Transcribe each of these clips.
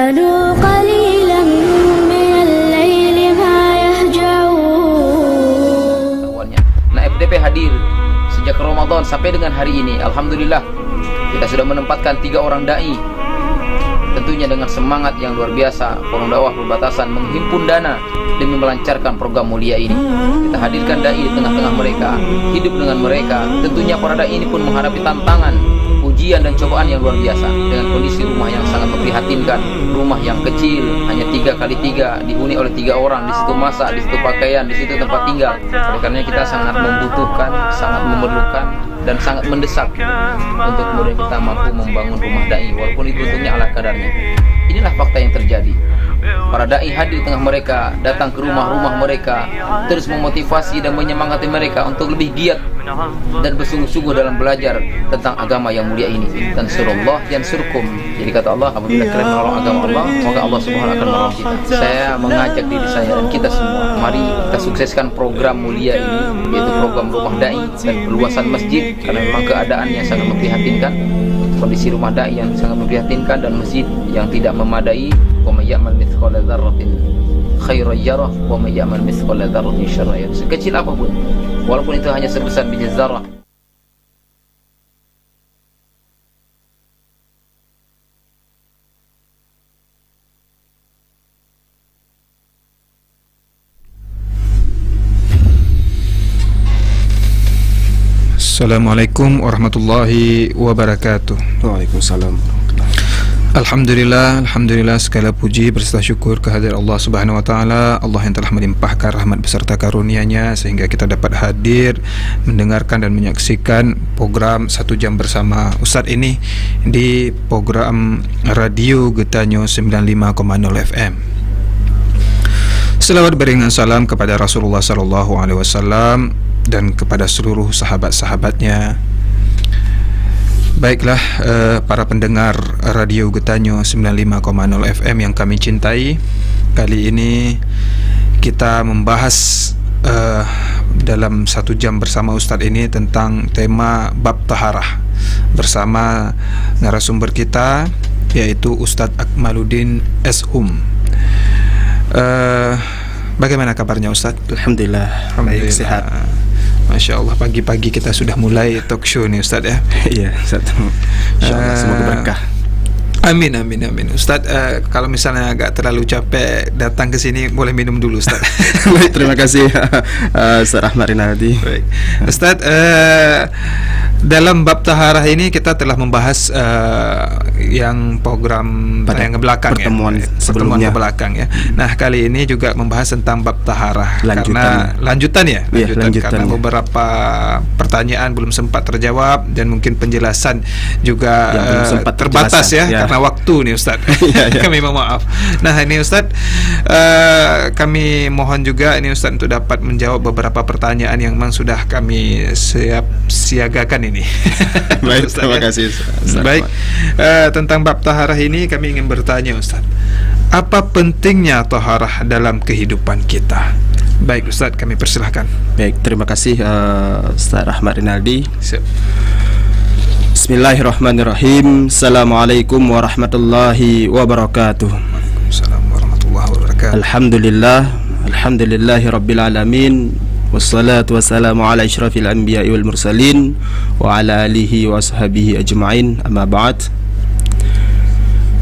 كانوا قليلا من الليل ما يهجعون. Nah, FDP hadir sejak Ramadan sampai dengan hari ini. Alhamdulillah, kita sudah menempatkan 3 orang dai, tentunya dengan semangat yang luar biasa. Forum dakwah perbatasan menghimpun dana demi melancarkan program mulia ini. Kita hadirkan dai di tengah-tengah mereka, hidup dengan mereka. Tentunya para dai ini pun menghadapi tantangan, ujian dan cobaan yang luar biasa, dengan kondisi rumah yang sangat memprihatinkan. Rumah yang kecil, hanya 3x3, dihuni oleh 3 orang. Di situ masak, di situ pakaian, di situ tempat tinggal. Oleh karena kita sangat membutuhkan, sangat memerlukan, dan sangat mendesak untuk kemudian kita mampu membangun rumah dai, walaupun itu bentuknya ala kadarnya. Inilah fakta yang terjadi. Para dai hadir di tengah mereka, datang ke rumah-rumah mereka, terus memotivasi dan menyemangati mereka untuk lebih giat dan bersungguh-sungguh dalam belajar tentang agama yang mulia ini. Dan surullah yansurkum. Jadi kata Allah, apabila kalian menolong agama Allah, maka Allah Subhanahu akan menolong kita. Saya mengajak diri saya dan kita semua, mari kita sukseskan program mulia ini, yaitu program rumah dai dan perluasan masjid, karena memang keadaan yang sangat memprihatinkan, kondisi rumah dai yang sangat memprihatinkan dan masjid yang tidak memadai. Wa may ya'mal mithqala dzarratin khairan yarah wa may ya'mal mithqala dzarratin syarran yarah. Sekecil apapun, walaupun itu hanya sebesar biji zarah. Assalamualaikum warahmatullahi wabarakatuh. Waalaikumsalam. Alhamdulillah, alhamdulillah, segala puji berserta syukur kehadirat Allah Subhanahu wa taala, Allah yang telah melimpahkan rahmat beserta karunia-Nya sehingga kita dapat hadir mendengarkan dan menyaksikan program 1 jam bersama Ustadz ini di program Radio Getanyo 95,0 FM. Selawat beriringan salam kepada Rasulullah sallallahu alaihi wasallam dan kepada seluruh sahabat-sahabatnya. Baiklah, para pendengar Radio Getanyo 95,0 FM yang kami cintai, kali ini kita membahas dalam 1 jam bersama Ustadz ini tentang tema bab taharah bersama narasumber kita, yaitu Ustadz Akmaluddin S.Hum. Bagaimana kabarnya Ustadz? Alhamdulillah, baik, sehat. Masya Allah, pagi-pagi kita sudah mulai talk show nih Ustadz ya. Iya, insyaallah semoga berkah. Amin, amin, amin. Ustadz, kalau misalnya agak terlalu capek datang ke sini, boleh minum dulu Ustadz. Baik, terima kasih Ustaz Ahmad Rinaldi. Baik, Ustadz, dalam bab taharah ini kita telah membahas yang program pada yang ke belakang, pertemuan ya, sebelumnya ke belakang ya. Nah, kali ini juga membahas tentang bab taharah karena lanjutan ya, karena beberapa pertanyaan belum sempat terjawab dan mungkin penjelasan juga terbatas ya, karena waktu nih Ustadz. Kami mohon maaf. Nah, ini Ustadz, kami mohon juga ini Ustadz untuk dapat menjawab beberapa pertanyaan yang memang sudah kami siagakan ini. Baik, terima kasih Ustadz. Baik, tentang bab taharah ini kami ingin bertanya Ustadz, apa pentingnya taharah dalam kehidupan kita? Baik Ustadz, kami persilahkan. Baik, terima kasih Ustaz Ahmad Rinaldi. Bismillahirrahmanirrahim. Assalamualaikum warahmatullahi wabarakatuh. Waalaikumsalam warahmatullahi wabarakatuh. Alhamdulillah, alhamdulillahi rabbil alamin. Wassalatu wassalamu ala asyrafil anbiya'i wal mursalin wa ala alihi wa ashabihi ajma'in. Amma ba'd.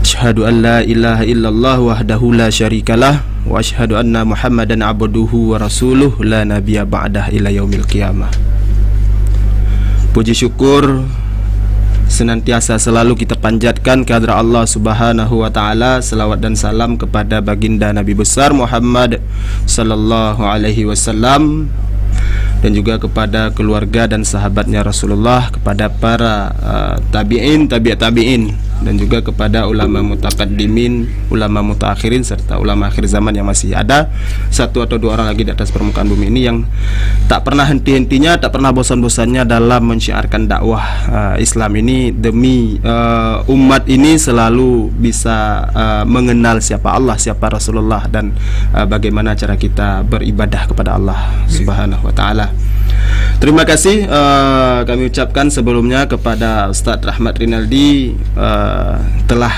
Asyhadu an la ilaha illallah wahdahu la syarikalah wa asyhadu anna Muhammadan abduhu wa rasuluh la nabiyya ba'dah ila yaumil qiyamah. Puji syukur senantiasa selalu kita panjatkan kehadirat Allah Subhanahu wa taala, selawat dan salam kepada baginda Nabi besar Muhammad sallallahu alaihi wasallam, dan juga kepada keluarga dan sahabatnya Rasulullah, kepada para tabi'in, tabi'in, dan juga kepada ulama mutaqaddimin, ulama mutaakhirin, serta ulama akhir zaman yang masih ada, 1 atau 2 orang lagi di atas permukaan bumi ini, yang tak pernah henti-hentinya, tak pernah bosan-bosannya dalam mensyiarkan dakwah Islam ini demi umat ini selalu bisa mengenal siapa Allah, siapa Rasulullah, dan bagaimana cara kita beribadah kepada Allah Subhanahu wa taala. Terima kasih kami ucapkan sebelumnya kepada Ustadz Ahmad Rinaldi telah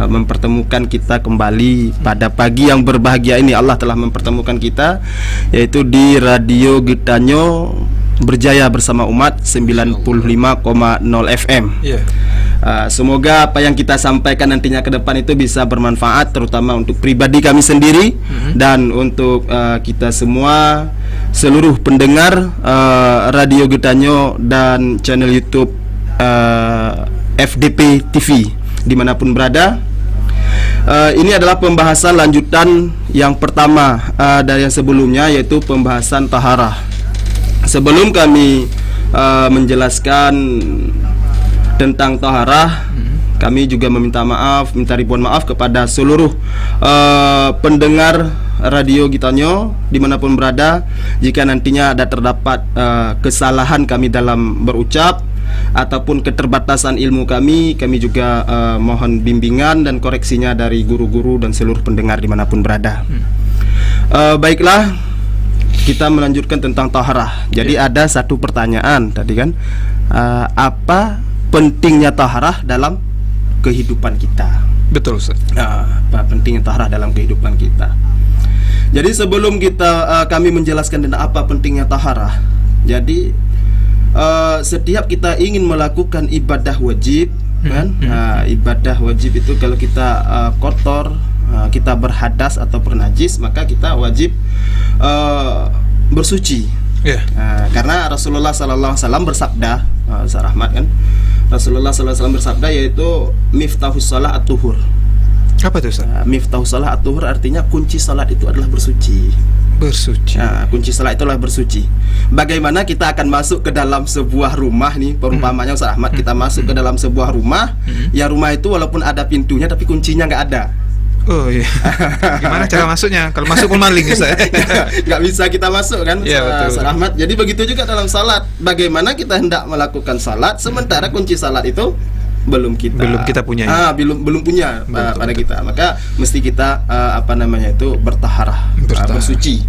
mempertemukan kita kembali pada pagi yang berbahagia ini. Allah telah mempertemukan kita, yaitu di Radio Gitanyo Berjaya Bersama Umat 95,0 FM. Semoga apa yang kita sampaikan nantinya ke depan itu bisa bermanfaat, terutama untuk pribadi kami sendiri dan untuk kita semua, seluruh pendengar Radio Gitanyo dan channel YouTube FDP TV dimanapun berada. Ini adalah pembahasan lanjutan yang pertama dari yang sebelumnya, yaitu pembahasan taharah. Sebelum kami menjelaskan tentang taharah, kami juga minta ribuan maaf kepada seluruh pendengar Radio Gitanyo dimanapun berada, jika nantinya ada terdapat kesalahan kami dalam berucap ataupun keterbatasan ilmu kami juga mohon bimbingan dan koreksinya dari guru-guru dan seluruh pendengar dimanapun berada. Baiklah, kita melanjutkan tentang taharah. Jadi ada satu pertanyaan tadi kan, apa pentingnya taharah dalam kehidupan kita? Betul, Ustaz. Apa pentingnya taharah dalam kehidupan kita? Jadi sebelum kami menjelaskan tentang apa pentingnya taharah, jadi setiap kita ingin melakukan ibadah wajib, kan? Ibadah wajib itu kalau kita kotor, kita berhadas atau bernajis, maka kita wajib bersuci. Karena Rasulullah SAW bersabda, rahmat kan, Rasulullah SAW bersabda, yaitu miftahus shalah at-tuhur. Apa itu, Ustaz? Miftahus shalah at-tuhur artinya kunci salat itu adalah bersuci. Kunci salat itu adalah bersuci. Bagaimana kita akan masuk ke dalam sebuah rumah nih, perumpamannya Ustaz Ahmad, kita masuk ke dalam sebuah rumah, ya rumah itu walaupun ada pintunya tapi kuncinya nggak ada. Oh iya. Gimana cara masuknya? Kalau masuk pun maling Ustaz. Nggak bisa kita masuk kan, Ustaz Ahmad. Jadi begitu juga dalam salat. Bagaimana kita hendak melakukan salat sementara kunci salat itu belum kita punya. Belum punya pada kita. Maka mesti kita bertaharah, bersuci.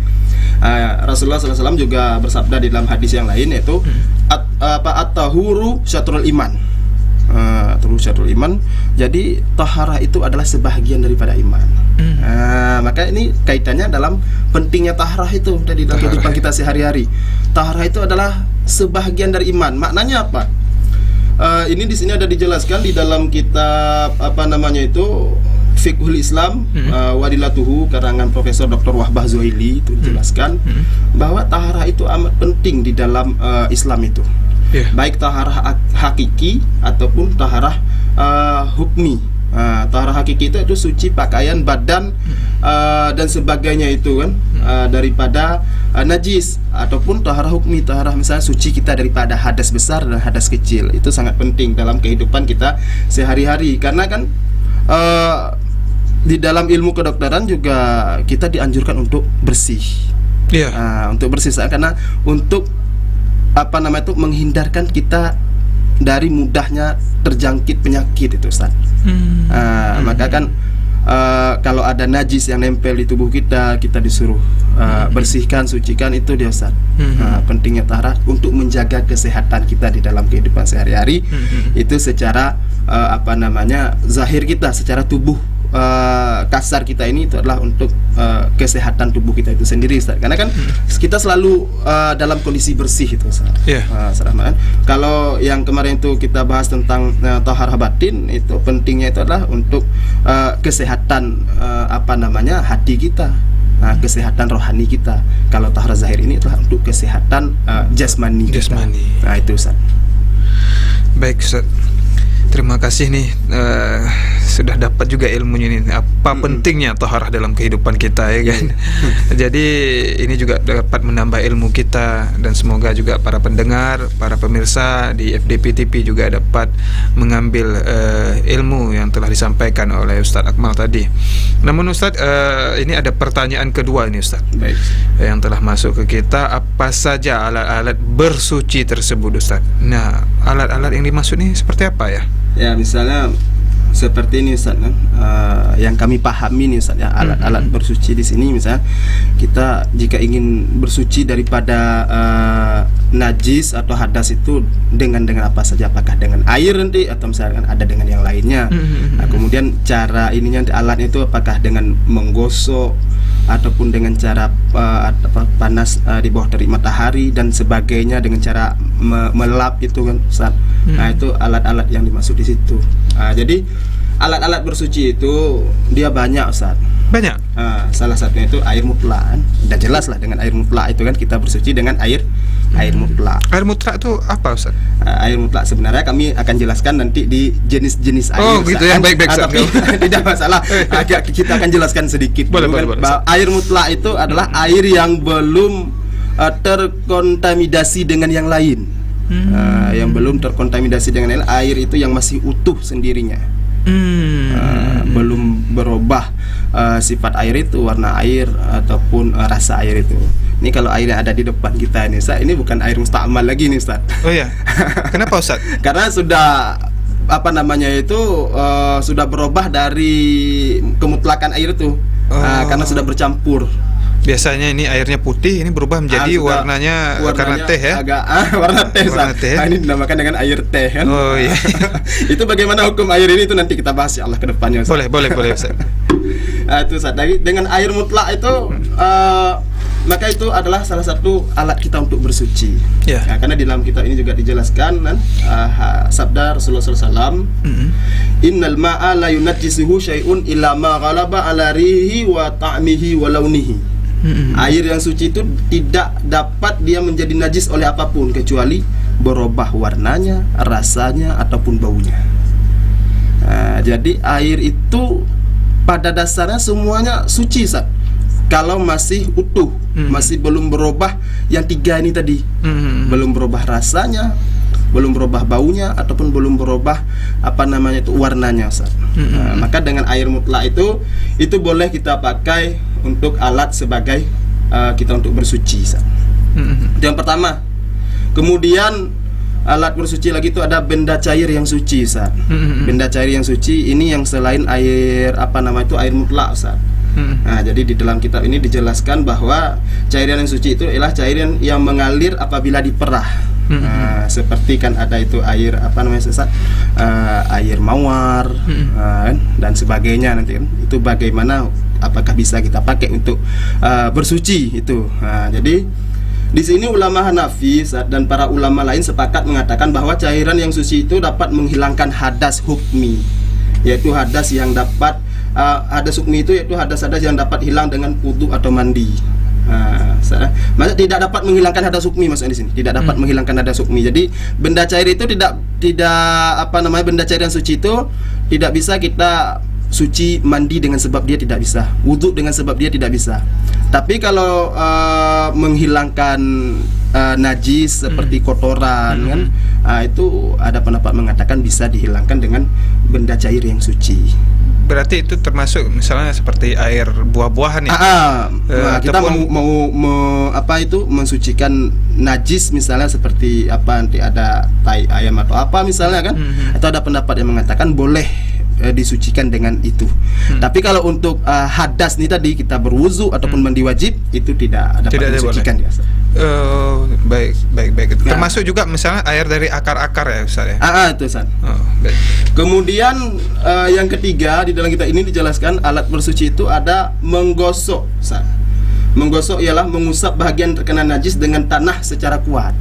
Rasulullah SAW juga bersabda di dalam hadis yang lain, yaitu at-tahuru syatrul iman. Syatrul iman. Jadi taharah itu adalah sebahagian daripada iman. Maka ini kaitannya dalam pentingnya taharah itu dari dalam kehidupan kita sehari-hari. Taharah itu adalah sebahagian dari iman. Maknanya apa? Ini di sini ada dijelaskan di dalam kitab Fiqhul Islam Wadilatuhu karangan Profesor Dr. Wahbah Zuhaili, itu dijelaskan bahwa taharah itu amat penting di dalam Islam itu. Baik taharah hakiki ataupun taharah hukmi. Taharah hakiki itu suci pakaian, badan dan sebagainya itu kan, daripada najis, ataupun taharah hukmi, taharah misalnya suci kita daripada hadas besar dan hadas kecil. Itu sangat penting dalam kehidupan kita sehari-hari, karena kan di dalam ilmu kedokteran juga kita dianjurkan untuk bersih. Untuk bersih, karena untuk menghindarkan kita dari mudahnya terjangkit penyakit itu, Ustaz. Maka kan kalau ada najis yang nempel di tubuh kita disuruh bersihkan, sucikan, itu dia, Ustaz. Pentingnya taharah untuk menjaga kesehatan kita di dalam kehidupan sehari-hari. Itu secara zahir kita, secara tubuh kasar kita ini, itu adalah untuk kesehatan tubuh kita itu sendiri, Ustaz. Karena kan kita selalu dalam kondisi bersih itu, Ustaz. Kalau yang kemarin itu kita bahas tentang taharah batin, itu pentingnya itu adalah untuk kesehatan hati kita, kesehatan rohani kita. Kalau taharah zahir ini adalah untuk kesehatan jasmani kita. Itu, Ustaz. Baik, Ustaz. Terima kasih nih, sudah dapat juga ilmunya nih, apa pentingnya taharah dalam kehidupan kita, ya kan. Jadi ini juga dapat menambah ilmu kita, dan semoga juga para pendengar, para pemirsa di FDP TV juga dapat mengambil ilmu yang telah disampaikan oleh Ustadz Akmal tadi. Namun Ustadz, ini ada pertanyaan kedua ini, Ustadz. Baik. Yang telah masuk ke kita, apa saja alat-alat bersuci tersebut, Ustadz? Nah, alat-alat yang dimaksud ini seperti apa ya? Ya, misalnya seperti ini, Ustaz, kan? Yang kami pahami nih, Ustaz, ya, alat-alat bersuci di sini, misalnya kita jika ingin bersuci daripada najis atau hadas itu dengan apa saja? Apakah dengan air nanti, atau misalkan ada dengan yang lainnya? Kemudian cara ininya alatnya itu apakah dengan menggosok ataupun dengan cara panas di bawah terik matahari dan sebagainya, dengan cara melap itu kan Ustaz. Nah, itu alat-alat yang dimaksud di situ. Jadi alat-alat bersuci itu dia banyak Ustaz. Banyak. Salah satunya itu air mutlak. Udah jelas lah, dengan air mutlak itu kan kita bersuci dengan air mutlak. Air mutlak itu apa Ustaz? Air mutlak sebenarnya kami akan jelaskan nanti di jenis-jenis air. Oh gitu ya, baik-baik. Tapi tidak masalah. Kita akan jelaskan sedikit. Boleh. Air mutlak itu adalah air yang belum terkontaminasi dengan yang lain. Yang belum terkontaminasi dengan yang lain, air itu yang masih utuh sendirinya. Belum berubah sifat air itu, warna air ataupun rasa air itu. Ini kalau air yang ada di depan kita ini Ustaz, ini bukan air mustakmal lagi nih Ustaz. Oh ya. Kenapa Ustaz? Karena sudah sudah berubah dari kemutlakan air itu. Karena sudah bercampur. Biasanya ini airnya putih, ini berubah menjadi warnanya karena teh ya. Agak warna teh. Ini dinamakan dengan air teh kan. Oh iya. Itu bagaimana hukum air ini itu nanti kita bahas ya Allah ke depannya Ustaz. Boleh Ustaz. Itu Ustaz. Dengan air mutlak itu maka itu adalah salah satu alat kita untuk bersuci. Yeah. Karena di dalam kitab ini juga dijelaskan kan, sabda Rasulullah SAW, innal ma'a la yunajjisuhu syai'un illa ma ghalaba ala rihi wa ta'mihi wa launihi. Air yang suci itu tidak dapat dia menjadi najis oleh apapun kecuali berubah warnanya, rasanya ataupun baunya. Jadi air itu pada dasarnya semuanya suci Ustaz. Kalau masih utuh, masih belum berubah yang tiga ini tadi, belum berubah rasanya, belum berubah baunya, ataupun belum berubah warnanya Ustaz. Maka dengan air mutlak itu boleh kita pakai untuk alat sebagai kita untuk bersuci Ustaz. Yang pertama. Kemudian alat bersuci lagi itu ada benda cair yang suci Ustaz. Benda cair yang suci ini yang selain air air mutlak Ustaz. Nah, jadi di dalam kitab ini dijelaskan bahwa cairan yang suci itu adalah cairan yang mengalir apabila diperah. Seperti kan ada itu air air mawar dan sebagainya nanti kan. Itu bagaimana apakah bisa kita pakai untuk bersuci itu. Jadi di sini ulama Hanafi dan para ulama lain sepakat mengatakan bahwa cairan yang suci itu dapat menghilangkan hadas hukmi, yaitu hadas yang dapat hadas hukmi itu yaitu hadas-hadas yang dapat hilang dengan wudu atau mandi. Maksudnya tidak dapat menghilangkan hadas hukmi, maksudnya di sini tidak dapat menghilangkan hadas hukmi. Jadi benda cair itu benda cair yang suci itu tidak bisa kita suci mandi dengan sebab dia tidak bisa, wudu dengan sebab dia tidak bisa. Tapi kalau menghilangkan najis seperti kotoran kan, itu ada pendapat mengatakan bisa dihilangkan dengan benda cair yang suci. Berarti itu termasuk misalnya seperti air buah-buahan ya. Kita mau mensucikan najis misalnya seperti nanti ada tai ayam atau apa misalnya kan. Atau ada pendapat yang mengatakan boleh disucikan dengan itu. Tapi kalau untuk hadas nih tadi kita berwuzu ataupun mandi wajib itu tidak dapat disucikan ya. Baik. Termasuk juga misalnya air dari akar-akar ya Ustaz ya. Itu Ustaz. Kemudian yang ketiga di dalam kitab ini dijelaskan alat bersuci itu ada menggosok Ustaz. Menggosok ialah mengusap bahagian terkena najis dengan tanah secara kuat.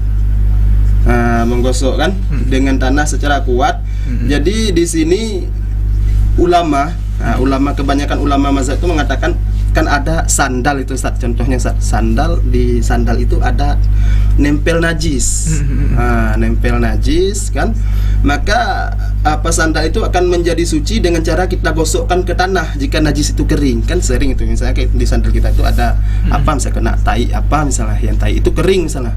Menggosok kan dengan tanah secara kuat. Jadi di sini kebanyakan ulama mazhab itu mengatakan kan ada sandal itu Ustaz, contohnya Ustaz, di sandal itu ada nempel najis. Nempel najis kan, maka sandal itu akan menjadi suci dengan cara kita gosokkan ke tanah jika najis itu kering. Kan sering itu misalnya kayak di sandal kita itu ada misalnya kena tai misalnya yang tai itu kering misalnya.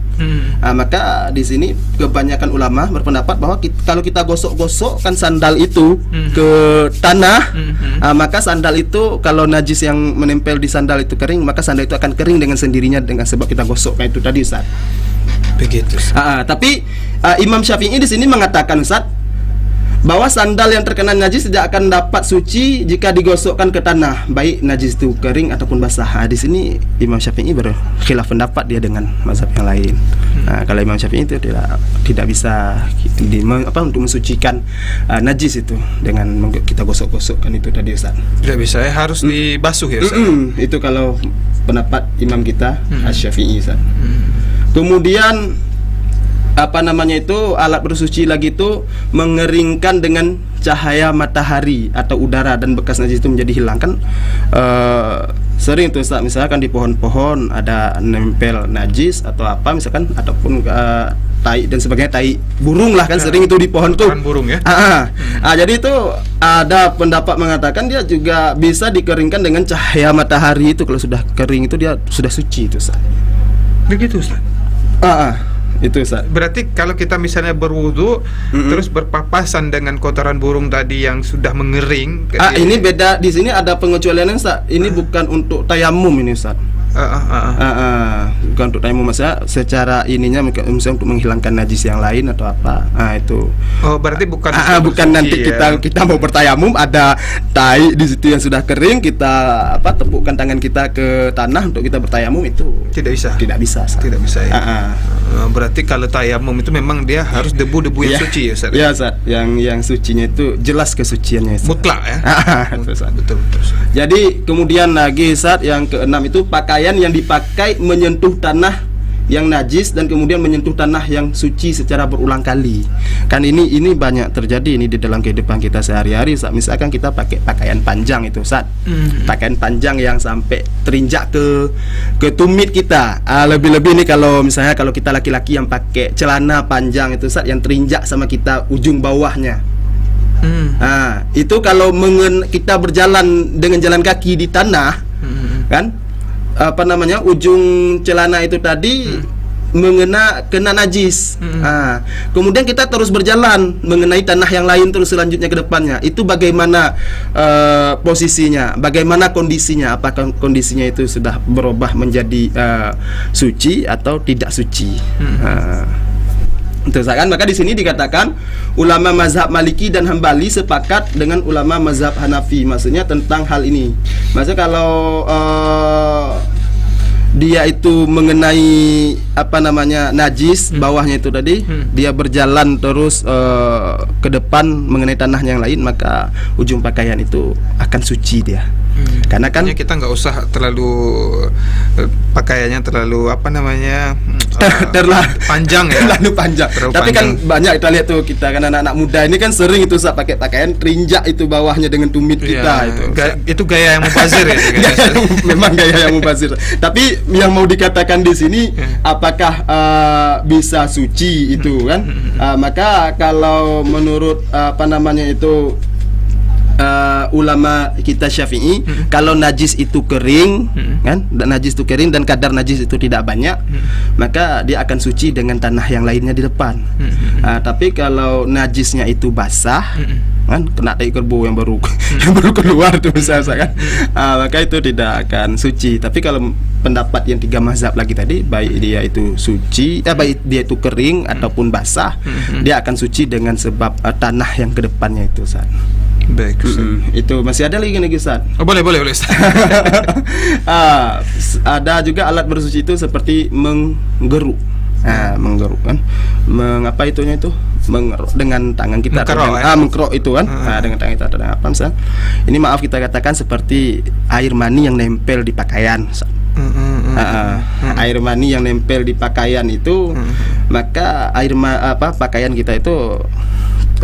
Maka di sini kebanyakan ulama berpendapat bahwa kalau kita gosok-gosokkan sandal itu ke tanah, maka sandal itu kalau najis yang menempel di sandal itu kering, maka sandal itu akan kering dengan sendirinya dengan sebab kita gosokkan itu tadi Ustaz. Begitu. Tapi Imam Syafi'i di sini mengatakan Ustaz, bahwa sandal yang terkena najis tidak akan dapat suci jika digosokkan ke tanah, baik najis itu kering ataupun basah. Di sini Imam Syafi'i berkhilaf pendapat dia dengan mazhab yang lain. Kalau Imam Syafi'i itu tidak bisa untuk mensucikan najis itu dengan kita gosok-gosokkan itu tadi, Ustaz. Tidak bisa, harus dibasuh ya, Ustaz. Itu kalau pendapat imam kita Asy-Syafi'i, Ustaz. Kemudian alat bersuci lagi itu mengeringkan dengan cahaya matahari atau udara dan bekas najis itu menjadi hilang. Kan sering tuh, Ustaz, misalkan di pohon-pohon ada nempel najis atau apa misalkan, ataupun tai dan sebagainya, tai burung lah kan, sering itu di pohon tuh. Burung ya. Jadi itu ada pendapat mengatakan dia juga bisa dikeringkan dengan cahaya matahari itu. Kalau sudah kering itu dia sudah suci itu, Ustaz. Begitu, Ustaz. Itu, Ustaz. Berarti kalau kita misalnya berwudu terus berpapasan dengan kotoran burung tadi yang sudah mengering, ini beda. Di sini ada pengecualiannya, Ustaz. Ini bukan untuk tayamum ini, Ustaz. Bukan untuk tayamum, maksudnya secara ininya misalnya untuk menghilangkan najis yang lain atau apa. Itu. Oh, berarti bukan nanti ya. kita mau bertayamum, ada tai di situ yang sudah kering, kita tepukkan tangan kita ke tanah untuk kita bertayamum, itu tidak bisa. Tidak bisa ya. Berarti kalau tayamum itu memang dia harus debu-debu yang suci ya, Ustaz. Ya, Ustaz. Yang sucinya itu jelas kesuciannya, Ustaz. Mutlak ya. Betul. Jadi kemudian lagi, Ustaz, yang keenam itu pakaian yang dipakai menyentuh tanah yang najis dan kemudian menyentuh tanah yang suci secara berulang kali. Kan ini banyak terjadi ini di dalam kehidupan kita sehari-hari, Ustaz. Misalkan kita pakai pakaian panjang itu, Ustaz. Pakaian panjang yang sampai terinjak ke tumit kita. Lebih-lebih nih kalau misalnya kalau kita laki-laki yang pakai celana panjang itu, Ustaz, yang terinjak sama kita ujung bawahnya. Itu kalau kita berjalan dengan jalan kaki di tanah, kan ujung celana itu tadi kena najis. Kemudian kita terus berjalan mengenai tanah yang lain terus selanjutnya ke depannya. Itu bagaimana posisinya, bagaimana kondisinya? Apakah kondisinya itu sudah berubah menjadi suci atau tidak suci? Kan maka di sini dikatakan ulama mazhab Maliki dan Hambali sepakat dengan ulama mazhab Hanafi, maksudnya tentang hal ini. Maksudnya kalau dia itu mengenai najis bawahnya itu tadi, dia berjalan terus ke depan mengenai tanah yang lain, maka ujung pakaian itu akan suci dia. Karena kan kita nggak usah terlalu pakaiannya terlalu terlalu panjang ya. Terlalu panjang. Tapi kan banyak kita lihat tuh, kita kan anak-anak muda ini kan sering itu pakai pakaian terinjak itu bawahnya dengan tumit kita itu. Itu gaya yang mubazir ya. Memang gaya yang mubazir. Tapi yang mau dikatakan di sini apakah bisa suci itu kan? Maka kalau menurut ulama kita Syafi'i, kalau najis itu kering, kan, najis itu kering dan kadar najis itu tidak banyak, maka dia akan suci dengan tanah yang lainnya di depan. Tapi kalau najisnya itu basah, kan, kena tai kerbau yang baru keluar tuh misalnya kan, maka itu tidak akan suci. Tapi kalau pendapat yang tiga mazhab lagi tadi, baik dia itu suci, baik dia itu kering ataupun basah, dia akan suci dengan sebab tanah yang kedepannya itu, Ustaz. Baik, itu masih ada lagi nih, Ustaz. Boleh Ustaz. Ada juga alat bersuci itu seperti menggeruk. Menggeruk kan, mengapa itunya itu, mengeruk dengan tangan kita, mengkerok itu kan, dengan tangan kita atau apa misalnya. Ini maaf kita katakan seperti air mani yang nempel di pakaian. Air mani yang nempel di pakaian itu, maka pakaian kita itu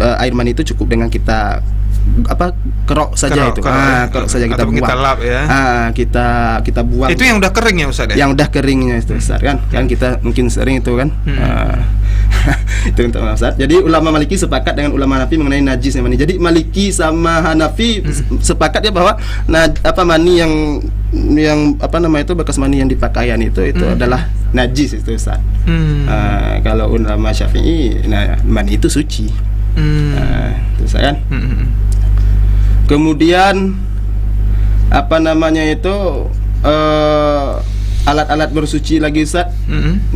air mani itu cukup dengan kita kerok saja, kerok saja kita buang, kita lap ya. Kita buang. Itu yang udah kering ya, Ustaz ya? Yang udah keringnya itu, Ustaz kan kita mungkin sering itu kan. Itu untuk Ustaz. Jadi ulama Maliki sepakat dengan ulama Hanafi mengenai najis mani. Jadi Maliki sama Hanafi sepakat ya bahwa mani yang bekas mani yang di pakaian itu adalah najis itu, Ustaz. Kalau ulama Syafi'i, mani itu suci. Terus kan. Kemudian alat-alat bersuci lagi, Ustaz.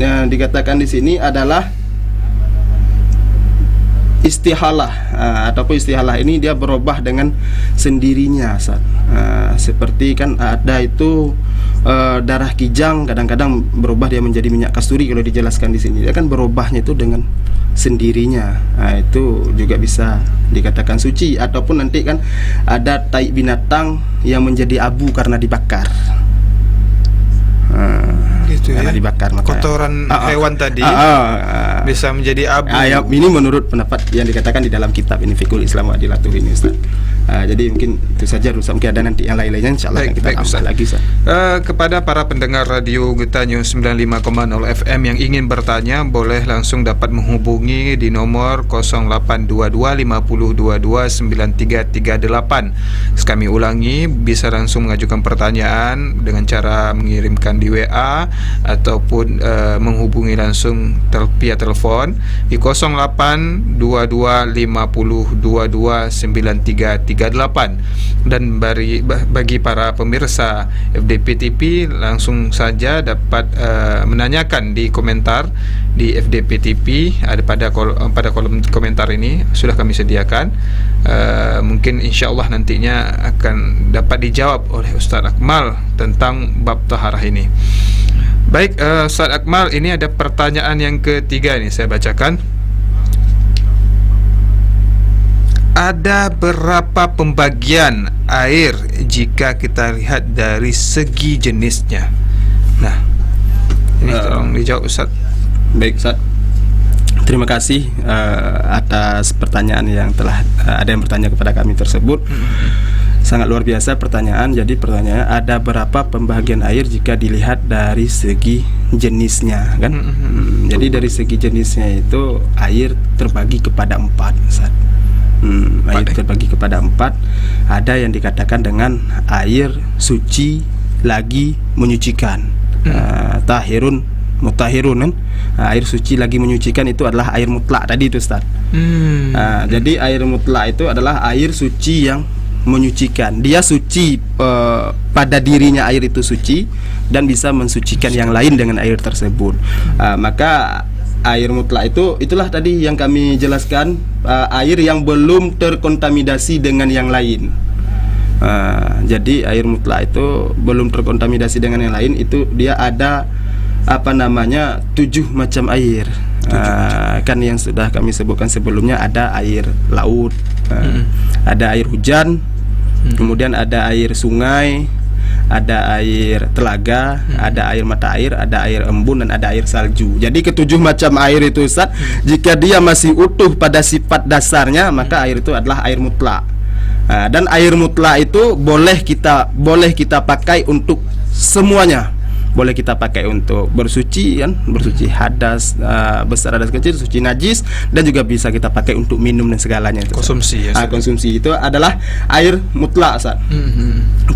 Yang dikatakan di sini adalah istihalah, ataupun istihalah ini dia berubah dengan sendirinya, Ustaz. Seperti kan ada itu darah kijang kadang-kadang berubah dia menjadi minyak kasturi, kalau dijelaskan di sini dia kan berubahnya itu dengan sendirinya. Itu juga bisa dikatakan suci. Ataupun nanti kan ada tai binatang yang menjadi abu karena dibakar. Gitu karena ya. dibakar, maka kotoran hewan tadi bisa menjadi abu. Ini menurut pendapat yang dikatakan di dalam kitab ini Fiqhul Islam wa Adilatuh ini, Ustaz. Jadi mungkin itu saja, Ustaz. Mungkin ada nanti yang lain-lainnya insyaallah akan kita tambah lagi, Ustaz. Kepada para pendengar radio Geta News 95,0 FM yang ingin bertanya, boleh langsung dapat menghubungi di nomor 082250229338. Kami ulangi, bisa langsung mengajukan pertanyaan dengan cara mengirimkan di WA ataupun menghubungi langsung via telepon di 082250229338. Dan bagi para pemirsa FDP TV langsung saja dapat menanyakan di komentar di FDP TV, ada pada kolom komentar ini sudah kami sediakan. Mungkin insyaallah nantinya akan dapat dijawab oleh Ustaz Akmal tentang bab taharah ini. Baik, Ustaz Akmal, ini ada pertanyaan yang ketiga ini saya bacakan. Ada berapa pembagian air jika kita lihat dari segi jenisnya? Nah, ini tolong dijawab, Ustaz. Baik, Ustaz. Terima kasih atas pertanyaan yang telah ada yang bertanya kepada kami tersebut. Sangat luar biasa pertanyaan. Jadi pertanyaannya, ada berapa pembagian air jika dilihat dari segi jenisnya, kan? Jadi dari segi jenisnya itu air terbagi kepada 4, Ustaz. Air terbagi kepada 4. Ada yang dikatakan dengan air suci lagi menyucikan, tahirun mutahirun, kan? Air suci lagi menyucikan itu adalah air mutlak tadi itu, Ustaz. Jadi air mutlak itu adalah air suci yang menyucikan. Dia suci pada dirinya, air itu suci dan bisa mensucikan yang lain dengan air tersebut. Maka air mutlak itu, itulah tadi yang kami jelaskan, air yang belum terkontaminasi dengan yang lain. Jadi air mutlak itu belum terkontaminasi dengan yang lain, itu dia ada 7 macam air. Kan yang sudah kami sebutkan sebelumnya, ada air laut, ada air hujan, kemudian ada air sungai, ada air telaga, ada air mata air, ada air embun, dan ada air salju. Jadi ke-7 macam air itu, Ustaz, jika dia masih utuh pada sifat dasarnya, maka air itu adalah air mutlak. Dan air mutlak itu boleh kita pakai untuk semuanya. Boleh kita pakai untuk bersuci, kan, bersuci hadas besar, hadas kecil, suci najis, dan juga bisa kita pakai untuk minum dan segalanya itu, konsumsi ya, konsumsi itu adalah air mutlak, Ustaz.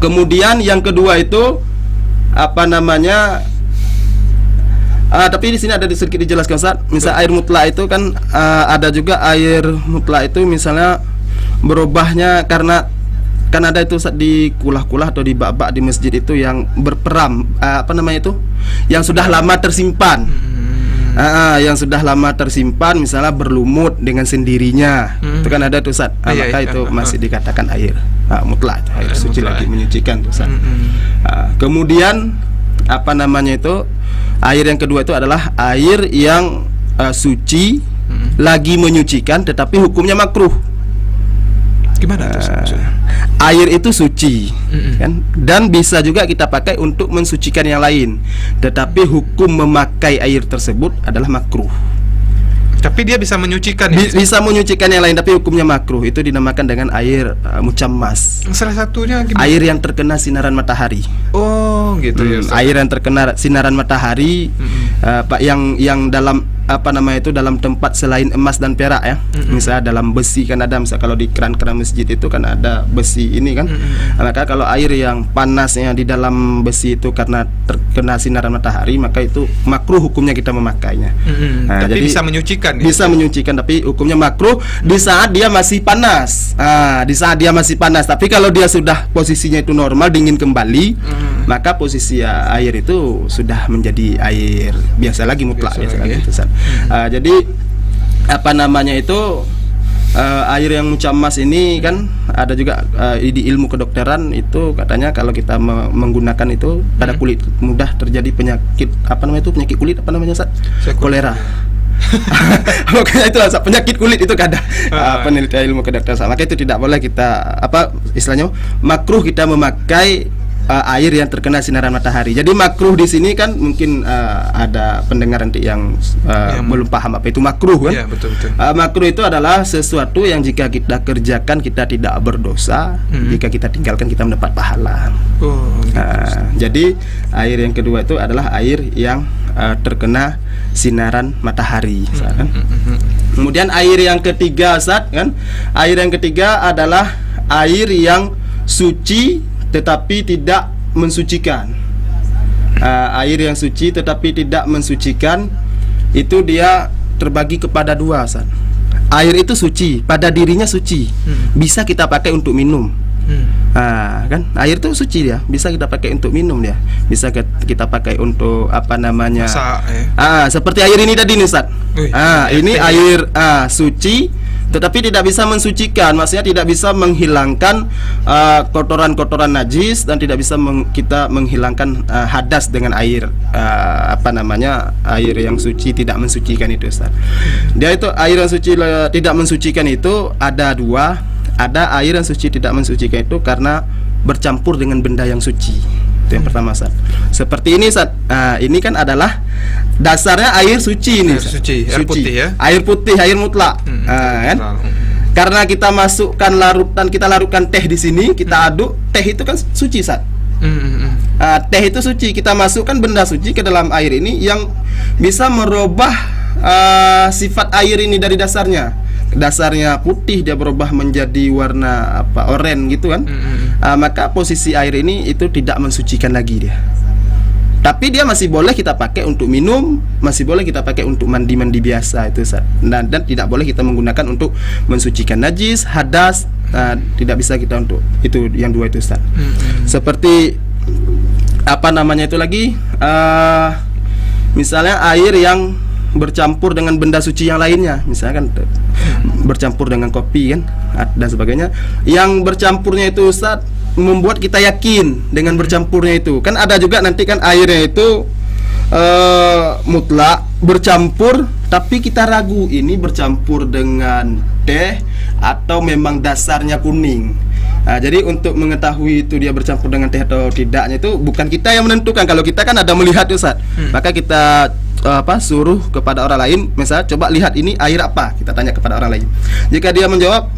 Kemudian yang kedua itu tapi di sini ada sedikit dijelaskan, Ustaz. Misal air mutlak itu kan ada juga air mutlak itu misalnya berubahnya karena kan ada itu, Ustaz, di kulah-kulah atau di bak-bak di masjid itu yang berperam, yang sudah lama tersimpan. Yang sudah lama tersimpan misalnya berlumut dengan sendirinya. Itu kan ada tuh, Ustaz. Maka itu masih dikatakan air mutlak, air suci lagi menyucikan tuh, Ustaz. Kemudian air yang kedua itu adalah air yang suci lagi menyucikan tetapi hukumnya makruh. Gimana itu maksudnya? Air itu suci, kan? Dan bisa juga kita pakai untuk mensucikan yang lain, tetapi hukum memakai air tersebut adalah makruh. Tapi dia bisa menyucikan, bisa menyucikan yang lain, tapi hukumnya makruh. Itu dinamakan dengan air mucammas. Salah satunya gimana? Air yang terkena sinaran matahari. Oh, gitu ya. Air yang terkena sinaran matahari, yang dalam dalam tempat selain emas dan perak, ya. Misalnya dalam besi, kan ada, misalnya kalau di keran-keran masjid itu kan ada besi ini, kan. Maka kalau air yang panasnya di dalam besi itu karena terkena sinaran matahari, maka itu makruh hukumnya kita memakainya. Tapi jadi bisa menyucikan. Bisa menyucikan, tapi hukumnya makruh di saat dia masih panas. Di saat dia masih panas. Tapi kalau dia sudah posisinya itu normal, dingin kembali, maka posisi air itu sudah menjadi air biasa lagi, mutlak biasa lagi. Jadi itu air yang mucammas ini kan ada juga di ilmu kedokteran itu katanya kalau kita menggunakan itu pada kulit mudah terjadi penyakit penyakit kulit Ustaz? Kolera. Makanya itu penyakit kulit itu ada penelitian ilmu kedokteran. Maka itu tidak boleh kita istilahnya makruh kita memakai air yang terkena sinaran matahari. Jadi makruh di sini kan mungkin ada pendengar nanti yang belum paham apa itu makruh kan? Ya, betul. Makruh itu adalah sesuatu yang jika kita kerjakan kita tidak berdosa, jika kita tinggalkan kita mendapat pahala. Jadi air yang kedua itu adalah air yang terkena sinaran matahari, kan? Kemudian air yang ketiga, Ustaz, kan? Air yang ketiga adalah air yang suci tetapi tidak mensucikan. Air yang suci tetapi tidak mensucikan itu dia terbagi kepada dua, Ustaz. Air itu suci, pada dirinya suci, bisa kita pakai untuk minum. Kan air itu suci dia, bisa kita pakai untuk minum dia, bisa kita pakai untuk masak, seperti air ini tadi nih, Ustaz. Ini air suci tetapi tidak bisa mensucikan, maksudnya tidak bisa menghilangkan kotoran-kotoran najis dan tidak bisa kita menghilangkan hadas dengan air air yang suci tidak mensucikan itu, Ustaz. Dia itu air yang suci tidak mensucikan itu ada dua. Ada air yang suci tidak mensucikan itu karena bercampur dengan benda yang suci. Itu yang pertama, Ustaz. Seperti ini, Ustaz. Ini kan adalah dasarnya air suci ini. Air putih ya. Air putih, air mutlak. Kan? Karena kita masukkan kita larutkan teh di sini, kita aduk, teh itu kan suci, Ustaz. Teh itu suci, kita masukkan benda suci ke dalam air ini yang bisa merubah sifat air ini dari dasarnya. Dasarnya putih dia berubah menjadi warna oranye gitu kan. Maka posisi air ini itu tidak mensucikan lagi dia. Tapi dia masih boleh kita pakai untuk minum, masih boleh kita pakai untuk mandi-mandi biasa itu, Ustaz. Dan tidak boleh kita menggunakan untuk mensucikan najis, hadas, tidak bisa kita untuk itu yang dua itu, Ustaz. Seperti itu lagi misalnya air yang bercampur dengan benda suci yang lainnya, misalkan bercampur dengan kopi kan dan sebagainya, yang bercampurnya itu, Ustaz, membuat kita yakin dengan bercampurnya itu. Kan ada juga nanti kan airnya itu mutlak bercampur tapi kita ragu ini bercampur dengan teh atau memang dasarnya kuning. Jadi untuk mengetahui itu dia bercampur dengan teh atau tidaknya itu bukan kita yang menentukan. Kalau kita kan ada melihat, Ustaz, maka kita suruh kepada orang lain, misalnya coba lihat ini air apa, kita tanya kepada orang lain. Jika dia menjawab,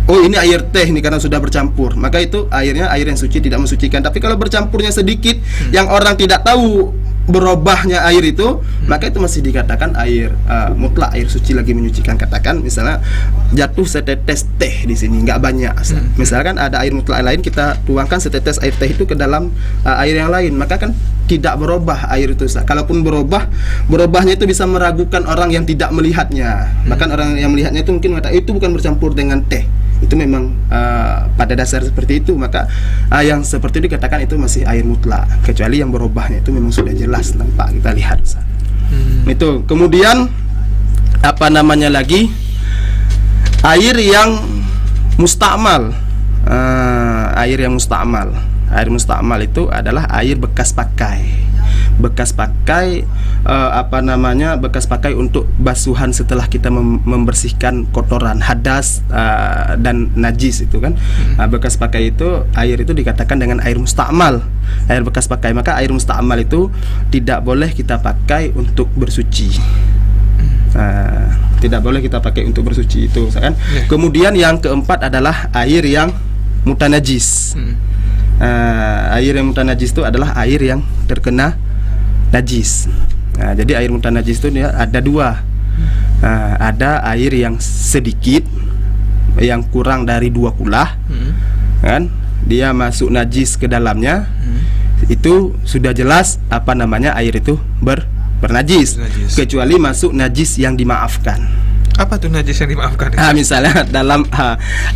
oh ini air teh ini karena sudah bercampur, maka itu airnya air yang suci tidak mensucikan. Tapi kalau bercampurnya sedikit yang orang tidak tahu berubahnya air itu, maka itu masih dikatakan air mutlak, air suci lagi menyucikan. Katakan misalnya jatuh setetes teh di sini, nggak banyak. Misalkan ada air mutlak lain, kita tuangkan setetes air teh itu ke dalam air yang lain, maka kan tidak berubah air itu. Kalaupun berubahnya itu bisa meragukan orang yang tidak melihatnya. Bahkan orang yang melihatnya itu mungkin mengatakan itu bukan bercampur dengan teh, itu memang pada dasar seperti itu. Maka yang seperti itu dikatakan itu masih air mutlak, kecuali yang berubahnya itu memang sudah jelas nampak kita lihat. Itu kemudian lagi air yang mustakmal. Air yang mustakmal. Air mustakmal itu adalah air bekas pakai. Bekas pakai bekas pakai untuk basuhan setelah kita membersihkan kotoran, hadas dan najis itu kan. Bekas pakai itu, air itu dikatakan dengan air mustakmal, air bekas pakai. Maka air mustakmal itu tidak boleh kita pakai untuk bersuci. Tidak boleh kita pakai untuk bersuci itu kan. Kemudian yang keempat adalah air yang mutanajis. Air yang mutanajis itu adalah air yang terkena najis. Jadi air mutanajis itu ada dua. Ada air yang sedikit, yang kurang dari 2 kulah, kan? Dia masuk najis ke dalamnya, itu sudah jelas air itu bernajis. Kecuali masuk najis yang dimaafkan. Apa tuh najis yang dimaafkan? Misalnya dalam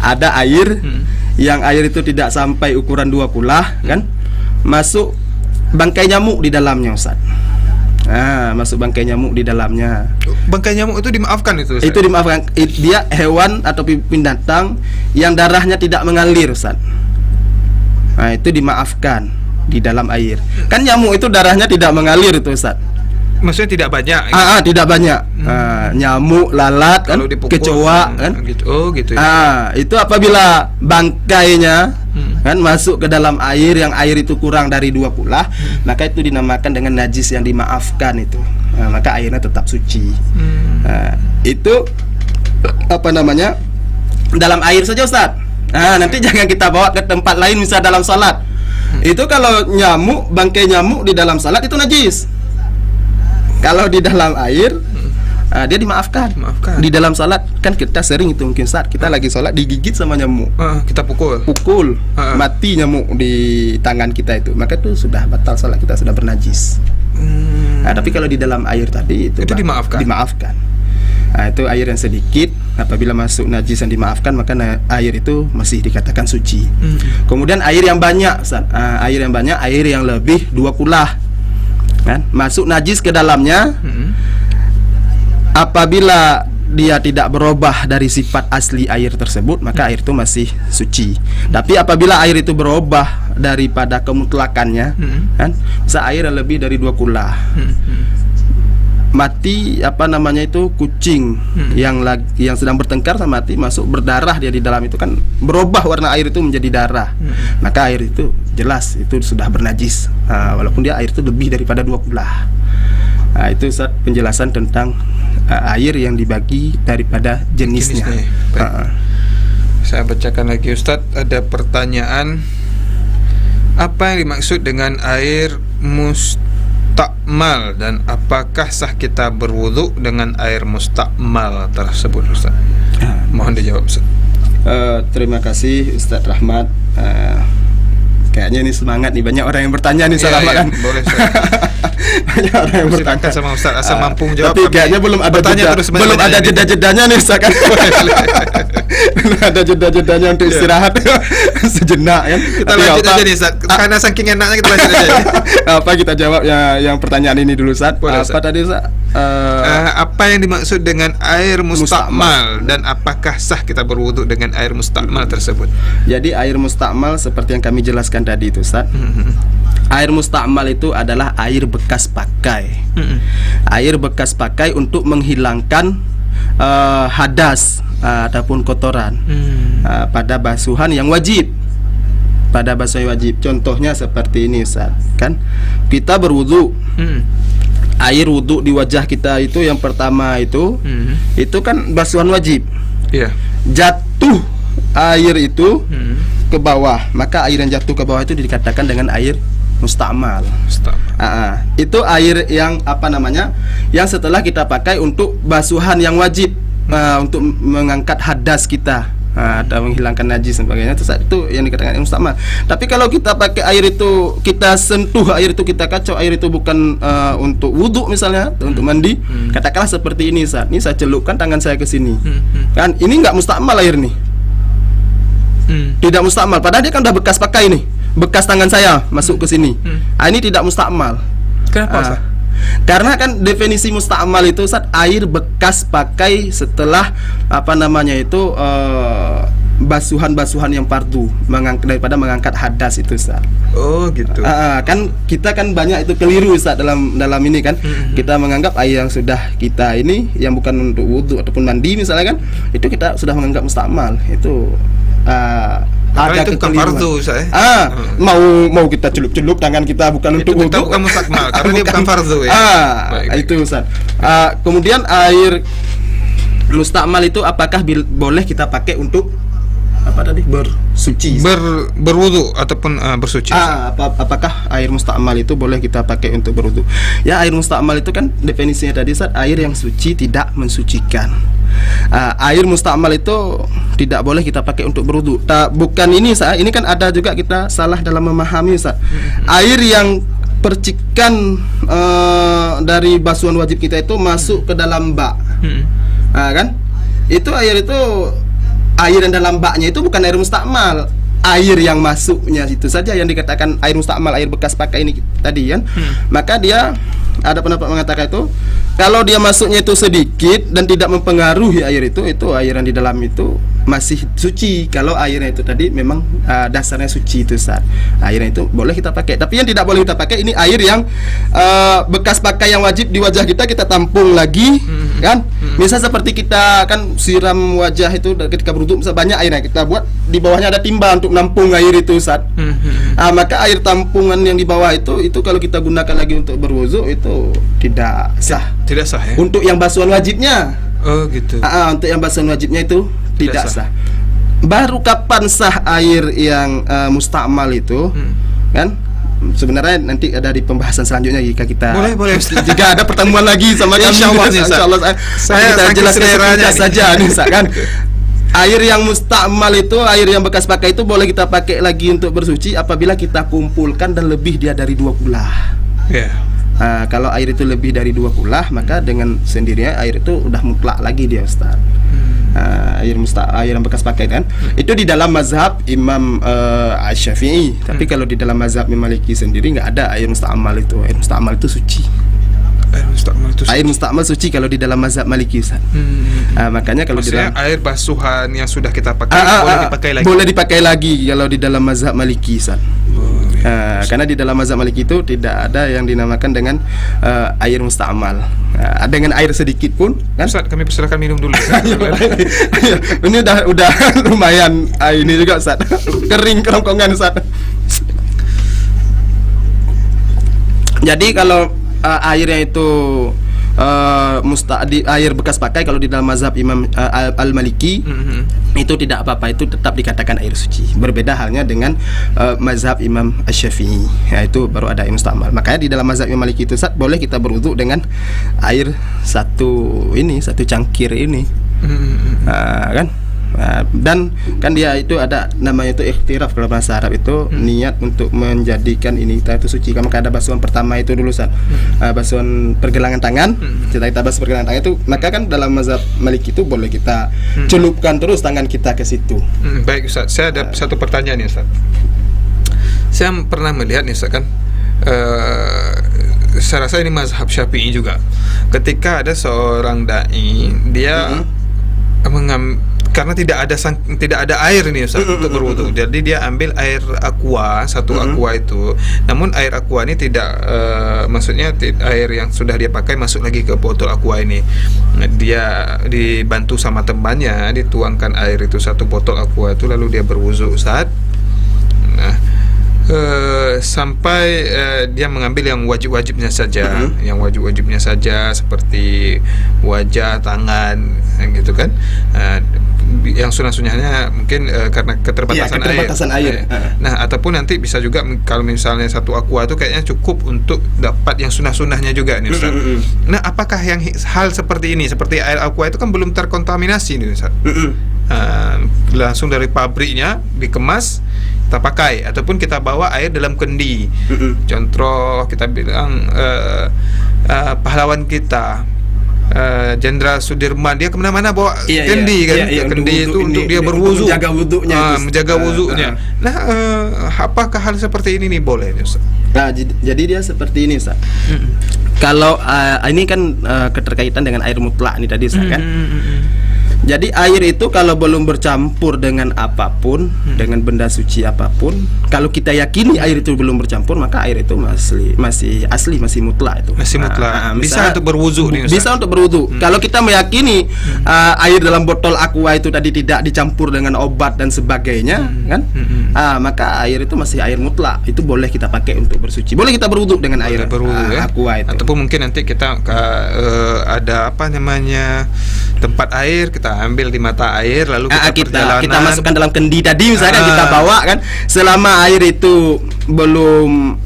ada air yang air itu tidak sampai ukuran 2 kulah, kan? Masuk bangkai nyamuk di dalamnya, Ustaz. Masuk bangkai nyamuk di dalamnya. Bangkai nyamuk itu dimaafkan itu, Ustaz? Itu dimaafkan. Dia hewan atau binatang yang darahnya tidak mengalir, Ustaz. Nah, itu dimaafkan di dalam air. Kan nyamuk itu darahnya tidak mengalir itu, Ustaz. Maksudnya tidak banyak. Tidak banyak. Nyamuk, lalat, kan, kecoa, kan. Gitu. Oh, gitu ya. Itu apabila bangkainya kan masuk ke dalam air yang air itu kurang dari 2 kulah, maka itu dinamakan dengan najis yang dimaafkan itu. Maka airnya tetap suci. Itu apa namanya? Dalam air saja, Ustaz. Nanti jangan kita bawa ke tempat lain, misal dalam salat. Itu kalau nyamuk, bangkai nyamuk di dalam salat itu najis. Kalau di dalam air, dia dimaafkan. Di dalam salat kan kita sering itu, mungkin saat kita lagi salat digigit sama nyamuk, kita pukul, mati nyamuk di tangan kita itu, maka itu sudah batal salat kita, sudah bernajis. Tapi kalau di dalam air tadi itu dimaafkan. Itu air yang sedikit, apabila masuk najis yang dimaafkan, maka air itu masih dikatakan suci. Kemudian air yang banyak, air yang lebih 2 kulah kan, masuk najis ke dalamnya. Apabila dia tidak berubah dari sifat asli air tersebut, maka air itu masih suci. Tapi apabila air itu berubah daripada kemutlakannya, kan, bisa air yang lebih dari 2 kulah, mati kucing yang sedang bertengkar sama mati, masuk berdarah dia di dalam itu, kan berubah warna air itu menjadi darah, maka air itu jelas itu sudah bernajis, walaupun dia air itu lebih daripada 2 kulah. Itu Ustaz penjelasan tentang air yang dibagi daripada jenisnya. Saya bacakan lagi, Ustaz. Ada pertanyaan, apa yang dimaksud dengan air mustakmal, dan apakah sah kita berwudu dengan air mustakmal tersebut, Ustaz? Mohon dijawab, Ustaz. Terima kasih Ustaz Rahmat. Kayaknya ini semangat nih, banyak orang yang bertanya nih, Ustaz Rahmat, kan? Boleh, banyak orang yang bertanya sama Ustaz, asal mampu menjawab. Tapi kayaknya belum ada jeda-jedanya nih, Ustaz, kan? Belum ada jeda-jedanya untuk istirahat sejenak, kan? Kita lanjut aja nih, Ustaz, karena saking enaknya kita lanjut aja. Kita jawab yang pertanyaan ini dulu, Ustaz. Tadi, Ustaz? Apa yang dimaksud dengan air mustakmal, dan apakah sah kita berwudu dengan air mustakmal tersebut? Jadi air mustakmal seperti yang kami jelaskan tadi itu, Ustaz. Air mustakmal itu adalah air bekas pakai. Air bekas pakai untuk menghilangkan hadas ataupun kotoran pada basuhan yang wajib. Contohnya seperti ini, Ustaz, kan? Kita berwudu. Air wudu di wajah kita itu yang pertama itu kan basuhan wajib. Jatuh air itu ke bawah, maka air yang jatuh ke bawah itu dikatakan dengan air mustakmal. Itu air yang yang setelah kita pakai untuk basuhan yang wajib, untuk mengangkat hadas kita, atau menghilangkan najis dan sebagainya, itu yang dikatakan air mustakmal. Tapi kalau kita pakai air itu, kita sentuh air itu, kita kacau air itu bukan untuk wudhu misalnya, untuk mandi, katakanlah seperti ini, Ustaz. Ini saya celupkan tangan saya ke sini, kan? Ini nggak mustakmal air nih, tidak mustakmal. Padahal dia kan udah bekas pakai nih, bekas tangan saya masuk ke sini. Ini tidak mustakmal. Kenapa, Ustaz? Karena kan definisi mustakmal itu, Ustaz, air bekas pakai setelah basuhan-basuhan yang fardu, daripada mengangkat hadas itu, Ustaz. Oh, gitu. Kan kita kan banyak itu keliru, Ustaz, dalam ini kan. Kita menganggap air yang sudah kita ini, yang bukan untuk wudu ataupun mandi misalnya, kan, itu kita sudah menganggap mustakmal. Itu ada itu bukan fardu, Ustaz. Mau kita celup-celup tangan kita bukan untuk wudu, bukan mustakmal karena dia bukan fardu, ya. Itu, Ustaz. Kemudian air mustakmal itu apakah boleh kita pakai untuk bersuci, berwudu ataupun bersuci? Apakah air mustakmal itu boleh kita pakai untuk berwudu? Ya, air mustakmal itu kan definisinya tadi, Ustaz, air yang suci tidak mensucikan. Air mustakmal itu tidak boleh kita pakai untuk berwudu. Bukan ini, Ustaz. Ini kan ada juga kita salah dalam memahami, Ustaz. Air yang percikan dari basuhan wajib kita itu masuk ke dalam bak, kan? Itu air yang dalam baknya itu bukan air mustakmal. Air yang masuknya itu saja yang dikatakan air mustakmal, air bekas pakai ini tadi, kan? Maka dia ada pendapat mengatakan itu kalau dia masuknya itu sedikit dan tidak mempengaruhi air itu air yang di dalam itu masih suci. Kalau airnya itu tadi memang dasarnya suci itu Ustaz. Airnya itu boleh kita pakai. Tapi yang tidak boleh kita pakai ini air yang bekas pakai yang wajib di wajah kita tampung lagi, kan? Misal seperti kita kan siram wajah itu ketika berwudu, banyak airnya kita buat di bawahnya ada timba untuk nampung air itu Ustaz. Maka air tampungan yang di bawah itu kalau kita gunakan lagi untuk berwudu itu tidak sah. Tidak sah ya? Untuk yang basuhan wajibnya. Oh gitu. Untuk yang basuhan wajibnya itu tidak sah. Baru kapan sah air yang mustakmal itu? Kan? Sebenarnya nanti ada di pembahasan selanjutnya jika kita boleh jika ada pertemuan lagi sama kami, insyaallah saya jelaskan singkat saja nih kan. Air yang mustakmal itu, air yang bekas pakai itu boleh kita pakai lagi untuk bersuci apabila kita kumpulkan dan lebih dia dari 2 kulah. Kalau air itu lebih dari 2 kulah, maka dengan sendirinya air itu udah mutlak lagi dia Ustaz. Air yang bekas pakai kan. Itu di dalam mazhab Imam Syafi'i. Tapi kalau di dalam mazhab Imam Maliki sendiri nggak ada air mustakmal itu. Air mustakmal itu suci. Air mustakmal suci kalau di dalam mazhab Maliki Ustaz. Makanya kalau maksudnya di dalam air basuhan yang sudah kita pakai boleh dipakai lagi. Boleh dipakai lagi kalau di dalam mazhab Maliki Ustaz. Karena di dalam mazhab Maliki itu tidak ada yang dinamakan dengan air mustakmal. Dengan air sedikit pun kan? Ustaz, kami persilakan minum dulu. Ini udah lumayan ini juga Ustaz. Kering kerongkongan Ustaz. Jadi kalau airnya itu air bekas pakai kalau di dalam mazhab Imam Al-Maliki itu tidak apa-apa, itu tetap dikatakan air suci. Berbeda halnya dengan mazhab Imam Asy-Syafi'i, yaitu baru ada air mustakmal. Makanya di dalam mazhab Imam Maliki itu Ustaz, boleh kita berwudu dengan air satu cangkir ini. Kan? Dan kan dia itu ada namanya itu ikhtiraf kalau bahasa Arab itu niat untuk menjadikan ini kita itu suci. Maka ada basuhan pertama itu dulu Ustaz. Basuhan pergelangan tangan. Setelah kita basuh pergelangan tangan itu, maka kan dalam mazhab Maliki itu boleh kita celupkan terus tangan kita ke situ. Baik Ustaz, saya ada satu pertanyaan nih Ustaz. Saya pernah melihat nih Ustaz kan, saya rasa ini mazhab Syafi'i juga. Ketika ada seorang dai, dia karena tidak ada air ini Ustaz untuk berwudu. Jadi dia ambil air aqua, satu aqua itu. Namun air aqua ini tidak maksudnya air yang sudah dia pakai masuk lagi ke botol aqua ini. Dia dibantu sama temannya, dituangkan air itu satu botol aqua itu, lalu dia berwudu Ustaz. Nah, sampai dia mengambil yang wajib-wajibnya saja, yang wajib-wajibnya saja seperti wajah, tangan, gitu kan. Yang sunnah-sunnahnya mungkin karena keterbatasan air. Nah, ataupun nanti bisa juga kalau misalnya satu aqua itu kayaknya cukup untuk dapat yang sunnah-sunnahnya juga nih Ustaz. Nah, apakah yang hal seperti ini, seperti air aqua itu kan belum terkontaminasi nih Ustaz? Langsung dari pabriknya dikemas, kita pakai, ataupun kita bawa air dalam kendi. Contoh kita bilang pahlawan kita Jenderal Sudirman, dia kemana-mana bawa kendi kan, kendi itu untuk dia berwudu, menjaga wudunya. Nah, apakah hal seperti ini nih boleh Ustaz? Nah, jadi dia seperti ini Ustaz. Kalau ini kan keterkaitan dengan air mutlak nih tadi Ustaz kan. Jadi air itu kalau belum bercampur dengan apapun, dengan benda suci apapun, kalau kita yakini air itu belum bercampur, maka air itu masih asli, masih mutlak itu. Masih mutlak. Bisa untuk berwudu nih Ustaz. Bisa untuk berwudu. Kalau kita meyakini air dalam botol aqua itu tadi tidak dicampur dengan obat dan sebagainya, kan? Maka air itu masih air mutlak. Itu boleh kita pakai untuk bersuci. Boleh kita berwudu dengan air aqua itu. Ataupun mungkin nanti kita ada apa namanya tempat air, kita ambil di mata air, lalu kita masukkan dalam kendi tadi misalkan, kita bawa kan, selama air itu belum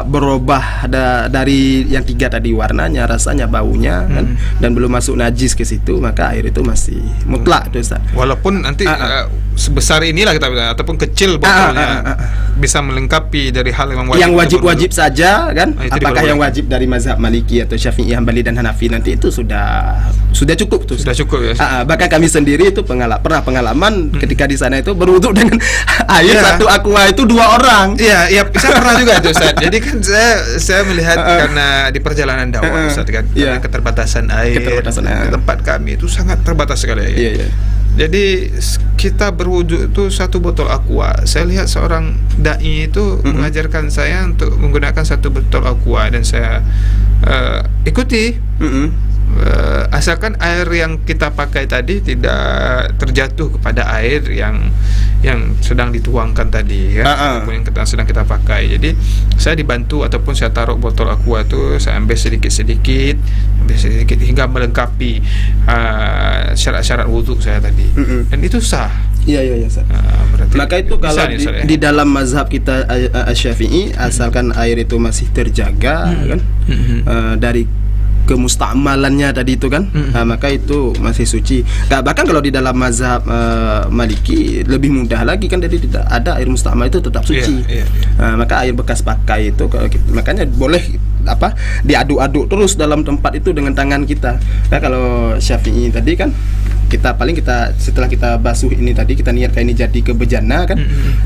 berubah dari yang 3 tadi, warnanya, rasanya, baunya kan, dan belum masuk najis ke situ, maka air itu masih mutlak itu Ustaz. Walaupun nanti sebesar inilah kita bilang, ataupun kecil botolnya. bisa melengkapi dari hal yang wajib saja kan. Apakah yang wajib dari mazhab Maliki atau Syafi'i, Hambali dan Hanafi, nanti itu sudah cukup tuh. Sudah cukup ya. Bahkan kami sendiri itu pernah pengalaman ketika di sana itu berwudu dengan air satu aqua itu 2 orang. Iya, saya pernah juga itu Ustaz. Jadi kan saya melihat karena di perjalanan dakwah Ustaz kan, karena keterbatasan air. Tempat kami itu sangat terbatas sekali ya. Iya. Jadi kita berwudu itu 1 botol aqua. Saya lihat seorang dai itu mengajarkan saya untuk menggunakan 1 botol aqua dan saya ikuti. Asalkan air yang kita pakai tadi tidak terjatuh kepada air yang sedang dituangkan tadi ya, ataupun yang sedang kita pakai. Jadi saya dibantu ataupun saya taruh botol aqua itu, saya ambil sedikit hingga melengkapi syarat-syarat wudhu saya tadi. Dan itu sah. Iya sah. Maka itu kalau di dalam mazhab kita Syafi'i, asalkan air itu masih terjaga kan dari kemusta'malannya tadi itu kan, maka itu masih suci. Bahkan kalau di dalam mazhab Maliki lebih mudah lagi kan, jadi tidak ada air musta'mal itu tetap suci. Maka air bekas pakai itu makanya boleh diaduk-aduk terus dalam tempat itu dengan tangan kita. Nah, kalau Syafi'i tadi kan kita setelah kita basuh ini tadi, kita niatkan ini jadi ke bejana kan,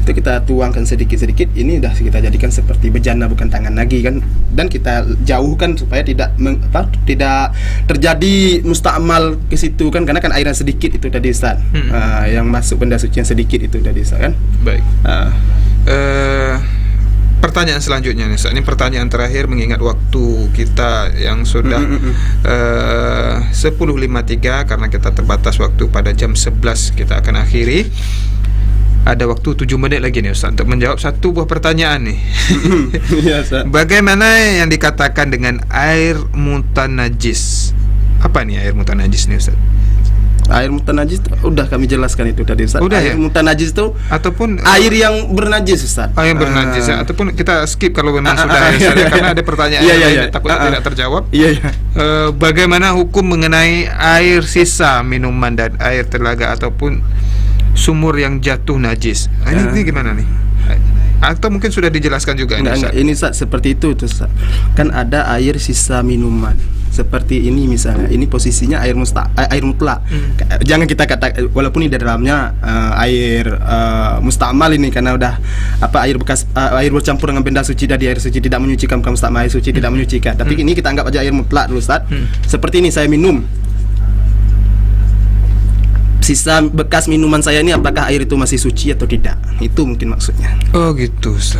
itu kita tuangkan sedikit-sedikit, ini udah kita jadikan seperti bejana, bukan tangan lagi kan, dan kita jauhkan supaya tidak terjadi musta'mal ke situ kan, karena kan airnya sedikit itu tadi Ustaz. Yang masuk benda suci yang sedikit itu tadi Ustaz kan. Baik. Pertanyaan selanjutnya nih, ini pertanyaan terakhir mengingat waktu kita yang sudah 10.53, karena kita terbatas waktu pada jam 11 kita akan akhiri. Ada waktu 7 menit lagi nih Ustaz untuk menjawab 1 buah pertanyaan nih. Bagaimana yang dikatakan dengan air mutanajis? Apa nih air mutanajis nih Ustaz? Air mutanajis udah kami jelaskan itu tadi Ustaz. Air mutanajis itu ataupun air yang bernajis Ustaz. Yang bernajis ataupun kita skip kalau memang sudah karena ada pertanyaan yang takut tidak terjawab. Bagaimana hukum mengenai air sisa minuman dan air telaga ataupun sumur yang jatuh najis? Ini gimana nih? Atau mungkin sudah dijelaskan juga ini Ustaz, seperti itu tuh Ustaz. Kan ada air sisa minuman seperti ini misalnya, ini posisinya air mutlak. Jangan kita kata walaupun di dalamnya air musta'mal ini, karena udah air bekas air bercampur dengan benda suci dari air suci, tidak menyucikan, bukan musta'mal, air suci tidak menyucikan. Tapi ini kita anggap aja air mutlak dulu Ustaz. Seperti ini saya minum, sisa bekas minuman saya ini, apakah air itu masih suci atau tidak? Itu mungkin maksudnya. Oh gitu Ustaz.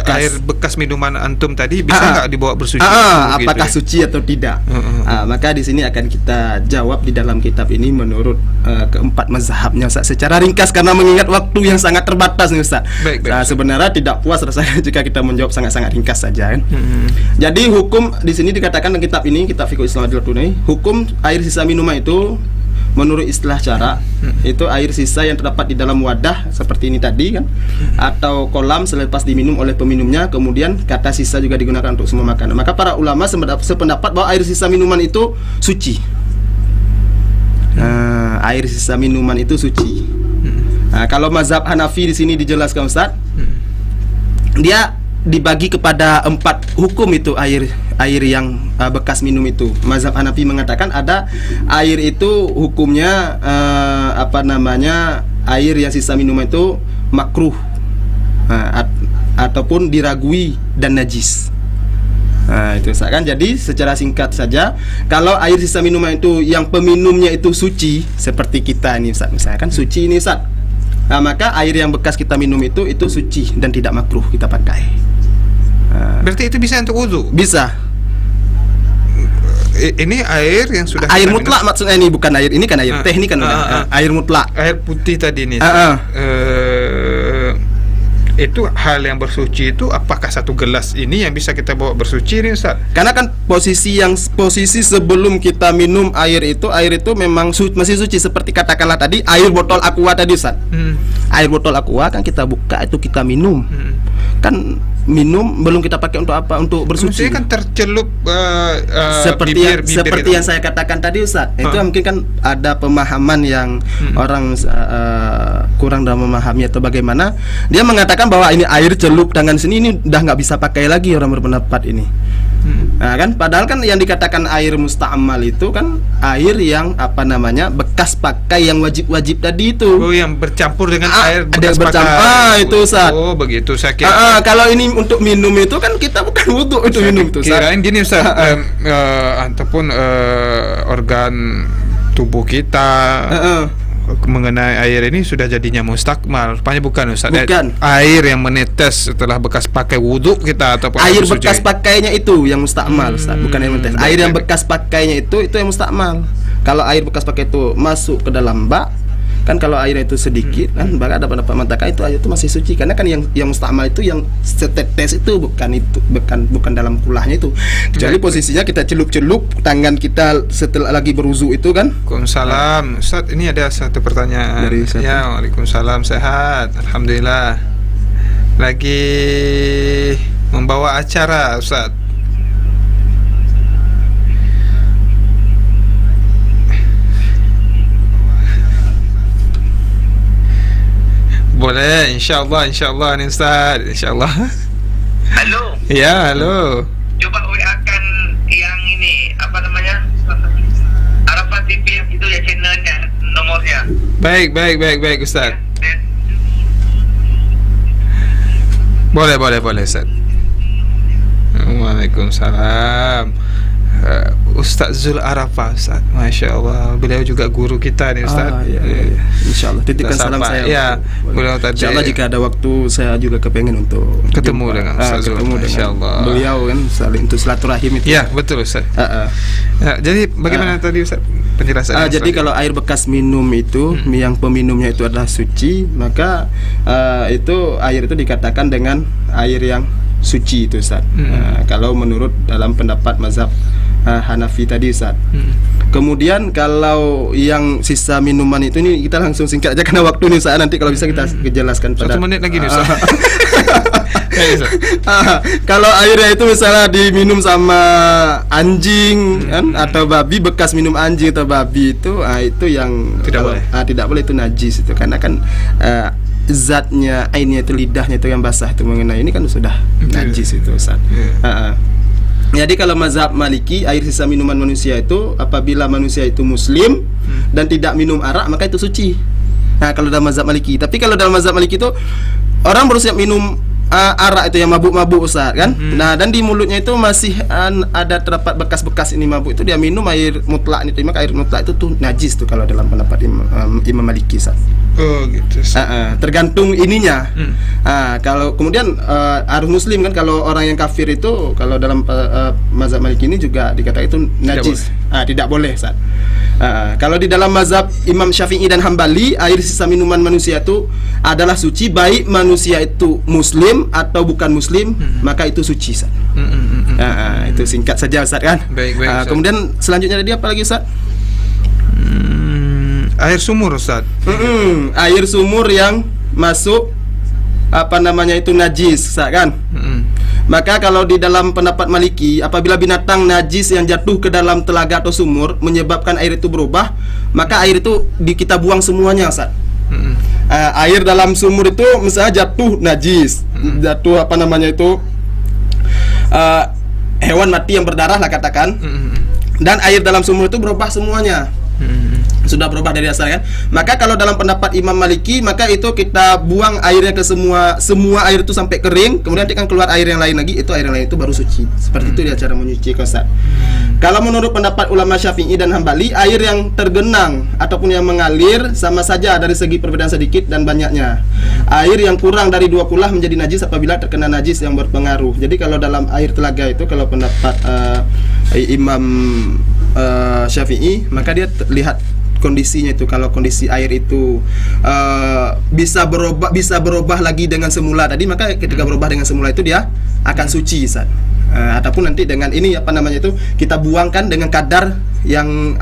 Air bekas minuman antum tadi bisa nggak dibawa bersuci? Apakah suci atau tidak? Maka di sini akan kita jawab di dalam kitab ini menurut keempat mazhabnya Ustaz, secara ringkas karena mengingat waktu yang sangat terbatas nih Ustaz. Baik, sebenarnya tidak puas rasanya jika kita menjawab sangat-sangat ringkas saja kan. Jadi hukum di sini dikatakan dalam kitab ini, kitab Fiqh Islam Adil Tunai, hukum air sisa minuman itu menurut istilah syara itu air sisa yang terdapat di dalam wadah seperti ini tadi kan, atau kolam selepas diminum oleh peminumnya, kemudian kata sisa juga digunakan untuk semua makanan. Maka para ulama sependapat bahwa air sisa minuman itu suci. Air sisa minuman itu suci. Kalau mazhab Hanafi di sini dijelaskan Ustaz, dia dibagi kepada 4 hukum itu air yang bekas minum itu. Mazhab Hanafi mengatakan ada air itu hukumnya air yang sisa minuman itu makruh ataupun diragui dan najis. Itu kan. Jadi secara singkat saja, kalau air sisa minuman itu yang peminumnya itu suci, seperti kita ini Ustaz, misalnya kan suci ini Ustaz, maka air yang bekas kita minum itu suci dan tidak makruh kita pakai. Berarti itu bisa untuk wudu? Bisa. Ini air yang sudah air mutlak minum. Maksudnya ini bukan air, ini kan air teh, ini kan air mutlak. Air putih tadi nih. Itu hal yang bersuci itu apakah 1 gelas ini yang bisa kita bawa bersuci ini Ustaz? Karena kan posisi sebelum kita minum air itu memang masih suci, seperti katakanlah tadi air botol aqua tadi Ustaz. Air botol aqua kan kita buka itu kita minum. Kan minum, belum kita pakai untuk apa? Untuk bersuci. Maksudnya kan tercelup seperti yang saya katakan tadi Ustaz. Itu mungkin kan ada pemahaman yang orang kurang dalam memahami atau bagaimana. Dia mengatakan bahwa ini air celup tangan sini ini udah nggak bisa pakai lagi, orang berpendapat ini. Nah kan, padahal kan yang dikatakan air musta'mal itu kan air yang bekas pakai yang wajib-wajib tadi itu. Oh, yang bercampur dengan air bekas pakai. Itu Ustaz. Oh begitu, saya kira. Kalau ini untuk minum itu kan kita bukan wudu itu minum itu. Kirain gini Ustaz, ataupun organ tubuh kita mengenai air ini sudah jadinya mustakmal. Rupanya bukan Ustaz. Bukan. Air yang menetes setelah bekas pakai wudu kita ataupun air bekas pakainya itu yang mustakmal Ustaz, bukan yang menetes. Air yang bekas pakainya itu yang mustakmal. Kalau air bekas pakai itu masuk ke dalam bak, kan kalau airnya itu sedikit kan, maka ada pendapat mengatakan itu air itu masih suci, karena kan yang mustakmal itu yang setetes itu bukan dalam kulahnya itu. Kecuali posisinya kita celup-celup tangan kita setelah lagi berwudu itu kan. Waalaikumsalam. Ustaz, ini ada satu pertanyaan dari saya. Ya, waalaikumsalam, sehat, alhamdulillah. Lagi membawa acara Ustaz. Boleh, insyaallah nih Ustaz, insyaallah. Halo. Ya, halo. Coba WA-kan yang ini, Arafah TV yang itu ya, channelnya, nomornya. Baik Ustaz. Boleh Ustaz. Waalaikumsalam. Ustaz Zul Arafah Ustaz, Masya Allah, beliau juga guru kita nih Ustaz. Insyaallah titipkan salam saya. Ya, beliau tadi. Insyaallah jika ada waktu saya juga kepengen untuk ketemu dengan Ustaz Zul. Insyaallah. Beliau kan saling untuk silaturahim itu. Ya, betul Ustaz. Ya, jadi bagaimana tadi Ustaz penjelasannya? Jadi kalau air bekas minum itu yang peminumnya itu adalah suci, maka itu air itu dikatakan dengan air yang suci itu Ustaz. Kalau menurut dalam pendapat mazhab Hanafi tadi Ustaz. Kemudian kalau yang sisa minuman itu, ini kita langsung singkat aja karena waktu nih Ustaz, nanti kalau bisa kita jelaskan pada 1 menit lagi nih Ustaz. Kalau airnya itu misalnya diminum sama anjing kan, atau babi, bekas minum anjing atau babi itu yang tidak boleh itu najis itu, karena kan zatnya, ainnya itu, lidahnya itu yang basah itu mengenai ini kan sudah najis itu Ustaz. Jadi kalau mazhab Maliki, air sisa minuman manusia itu apabila manusia itu muslim dan tidak minum arak, maka itu suci. Nah, kalau dalam mazhab Maliki. Tapi kalau dalam mazhab Maliki itu orang baru siap minum arak itu yang mabuk-mabuk Ustaz kan. Nah, dan di mulutnya itu masih ada terdapat bekas-bekas ini mabuk, itu dia minum air mutlak ini, maka air mutlak itu tuh najis tuh kalau dalam pendapat Imam Maliki Ustaz. Oh gitu. Tergantung ininya. Kalau kemudian harus muslim kan, kalau orang yang kafir itu kalau dalam mazhab Maliki ini juga dikatakan itu najis. Tidak boleh Ustaz. Kalau di dalam mazhab Imam Syafi'i dan Hambali, air sisa minuman manusia itu adalah suci, baik manusia itu muslim atau bukan muslim, maka itu suci Ustaz. Itu singkat saja Ustaz kan. Baik, Ustaz. Kemudian selanjutnya tadi apa lagi Ustaz? Air sumur Ustaz. Air sumur yang masuk itu najis Ustaz kan. Maka kalau di dalam pendapat Maliki, apabila binatang najis yang jatuh ke dalam telaga atau sumur menyebabkan air itu berubah, maka air itu kita buang semuanya Ustaz. Air dalam sumur itu misalnya jatuh najis, jatuh hewan mati yang berdarah lah katakan, dan air dalam sumur itu berubah semuanya, sudah berubah dari asal kan. Maka kalau dalam pendapat Imam Maliki, maka itu kita buang airnya ke semua air itu sampai kering, kemudian nanti kan keluar air yang lain lagi, itu air yang lain itu baru suci. Seperti itu dia cara menyuci Ustaz. Kalau menurut pendapat ulama Syafi'i dan Hambali, air yang tergenang ataupun yang mengalir sama saja dari segi perbedaan sedikit dan banyaknya. Air yang kurang dari 2 kulah menjadi najis apabila terkena najis yang berpengaruh. Jadi kalau dalam air telaga itu, kalau pendapat Imam Syafi'i, maka dia lihat kondisinya itu. Kalau kondisi air itu bisa berubah lagi dengan semula tadi, maka ketika berubah dengan semula itu dia akan suci Ustaz. Ataupun nanti dengan ini kita buangkan dengan kadar yang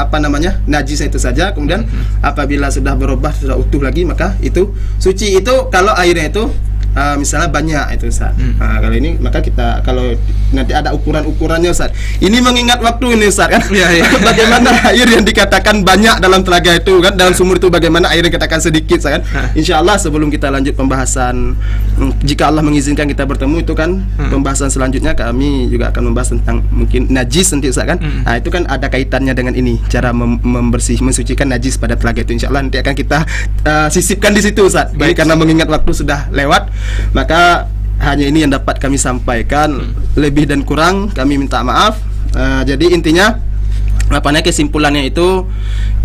najisnya itu saja. Kemudian apabila sudah berubah, sudah utuh lagi, maka itu suci. Itu kalau airnya itu misalnya banyak itu Ustaz. Kalau ini maka kita kalau nanti ada ukurannya Ustaz. Ini mengingat waktu ini Ustaz kan. Bagaimana air yang dikatakan banyak dalam telaga itu kan, dalam sumur itu bagaimana air yang dikatakan sedikit Ustaz kan. Insyaallah sebelum kita lanjut pembahasan, jika Allah mengizinkan kita bertemu itu kan, pembahasan selanjutnya kami juga akan membahas tentang mungkin najis nanti Ustaz kan. Nah, itu kan ada kaitannya dengan ini, cara mensucikan najis pada telaga itu. Insyaallah nanti akan kita sisipkan di situ Ustaz. Baik, karena mengingat waktu sudah lewat, maka hanya ini yang dapat kami sampaikan. Lebih dan kurang kami minta maaf. Jadi intinya kesimpulannya itu,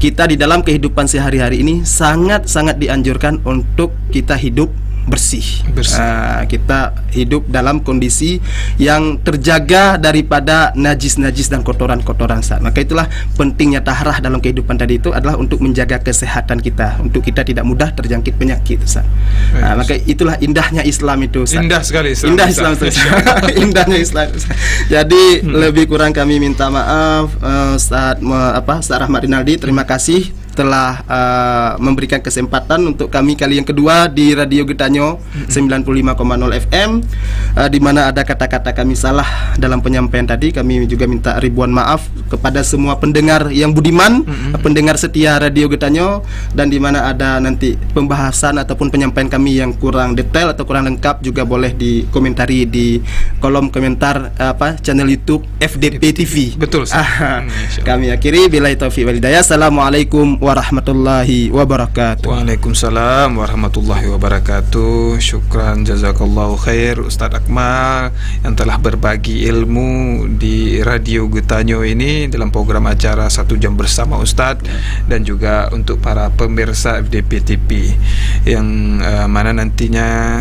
kita di dalam kehidupan sehari-hari ini sangat-sangat dianjurkan untuk kita hidup bersih. Kita hidup dalam kondisi yang terjaga daripada najis-najis dan kotoran-kotoran Ustaz. Maka itulah pentingnya taharah dalam kehidupan tadi itu adalah untuk menjaga kesehatan kita, untuk kita tidak mudah terjangkit penyakit Ustaz. Maka itulah indahnya Islam itu Ustaz. Indah sekali Islam. Indah Islam Ustaz. Indahnya Islam Ustaz. Jadi lebih kurang kami minta maaf Ustaz Rahmat Rinaldi, terima kasih telah memberikan kesempatan untuk kami kali yang kedua di Radio Getanyo 95,0 FM, di mana ada kata-kata kami salah dalam penyampaian tadi. Kami juga minta ribuan maaf kepada semua pendengar yang budiman, pendengar setia Radio Getanyo, dan di mana ada nanti pembahasan ataupun penyampaian kami yang kurang detail atau kurang lengkap juga boleh dikomentari di kolom komentar channel YouTube FDP TV. Betul. Kami akhiri billahi taufiq wal hidayah. Assalamualaikum warahmatullahi wabarakatuh. Waalaikumsalam warahmatullahi wabarakatuh. Syukran jazakallahu khair Ustadz Akmal yang telah berbagi ilmu di Radio Getanyo ini dalam program acara 1 jam bersama Ustadz, dan juga untuk para pemirsa FDP TV yang mana nantinya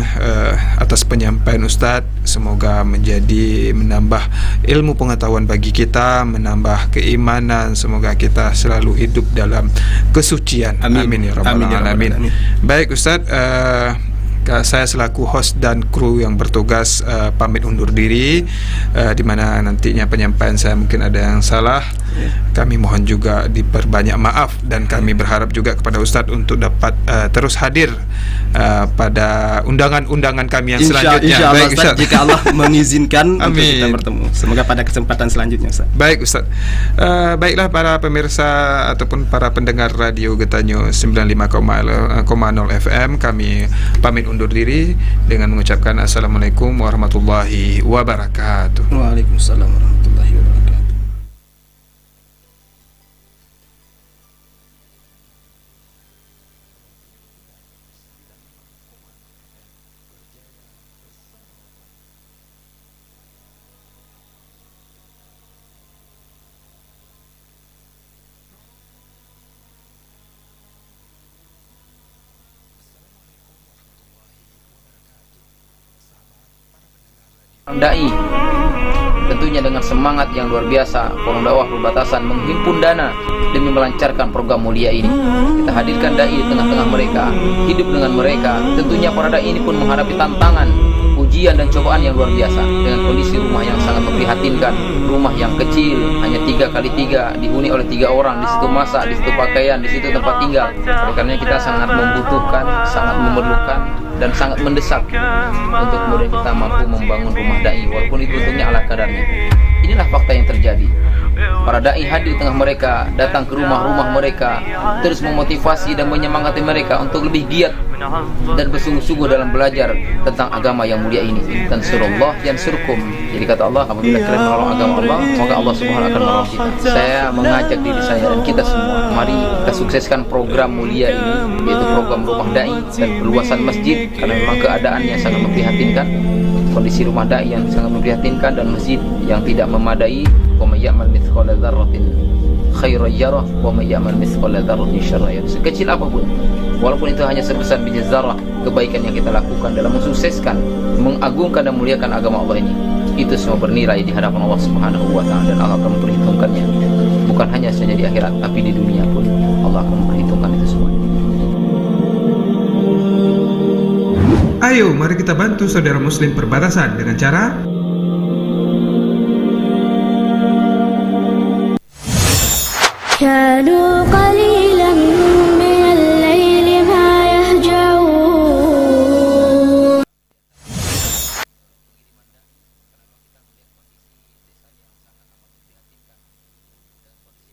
atas penyampaian Ustadz semoga menambah ilmu pengetahuan bagi kita, menambah keimanan, semoga kita selalu hidup dalam kesucian. Amin ya rabbal alamin. Baik Ustaz, saya selaku host dan kru yang bertugas pamit undur diri, di mana nantinya penyampaian saya mungkin ada yang salah. Kami mohon juga diperbanyak maaf, dan kami berharap juga kepada Ustadz untuk dapat terus hadir pada undangan-undangan kami yang selanjutnya. Insya Allah Ustaz, jika Allah mengizinkan untuk kita bertemu. Semoga pada kesempatan selanjutnya Ustaz. Baik Ustaz. Baiklah para pemirsa ataupun para pendengar Radio Getanyo 95,0 FM, kami pamit undur diri dengan mengucapkan assalamualaikum warahmatullahi wabarakatuh. Waalaikumsalam warahmatullahi wabarakatuh. Dai tentunya dengan semangat yang luar biasa, forum dakwah berbatasan menghimpun dana demi melancarkan program mulia ini. Kita hadirkan dai di tengah-tengah mereka, hidup dengan mereka. Tentunya para dai ini pun menghadapi tantangan, ujian dan cobaan yang luar biasa, dengan kondisi rumah yang sangat memprihatinkan, rumah yang kecil, hanya 3x3, dihuni oleh 3 orang, di situ masak, di situ pakaian, di situ tempat tinggal. Oleh karena kita sangat membutuhkan, sangat memerlukan, dan sangat mendesak untuk kemudian kita mampu membangun rumah dai, walaupun itu tentunya ala kadarnya. Inilah fakta yang terjadi. Para dai hadir di tengah mereka, datang ke rumah-rumah mereka, terus memotivasi dan menyemangati mereka untuk lebih giat dan bersungguh-sungguh dalam belajar tentang agama yang mulia ini. Dan surullah yansurkum. Jadi kata Allah, apabila kalian menolong agama Allah, maka Allah Subhanahu akan menolong kita. Saya mengajak diri saya dan kita semua, mari kita sukseskan program mulia ini, yaitu program rumah dai dan perluasan masjid, karena memang keadaan yang sangat memprihatinkan, kondisi rumah dai yang sangat memprihatinkan dan masjid yang tidak memadai. Wa may ya'mal mithqala dzarratin khairan yarah wa may ya'mal mithqala dzarratin syarran yarah. Sekecil apapun, walaupun itu hanya sebesar biji zarah kebaikan yang kita lakukan dalam mensukseskan, mengagungkan dan muliakan agama Allah ini, itu semua bernilai di hadapan Allah Subhanahu wa taala, dan Allah akan memperhitungkannya. Bukan hanya saja di akhirat, tapi di dunia pun Allah akan memperhitungkan itu semua. Ayo, mari kita bantu saudara muslim perbatasan dengan cara كانوا قليلا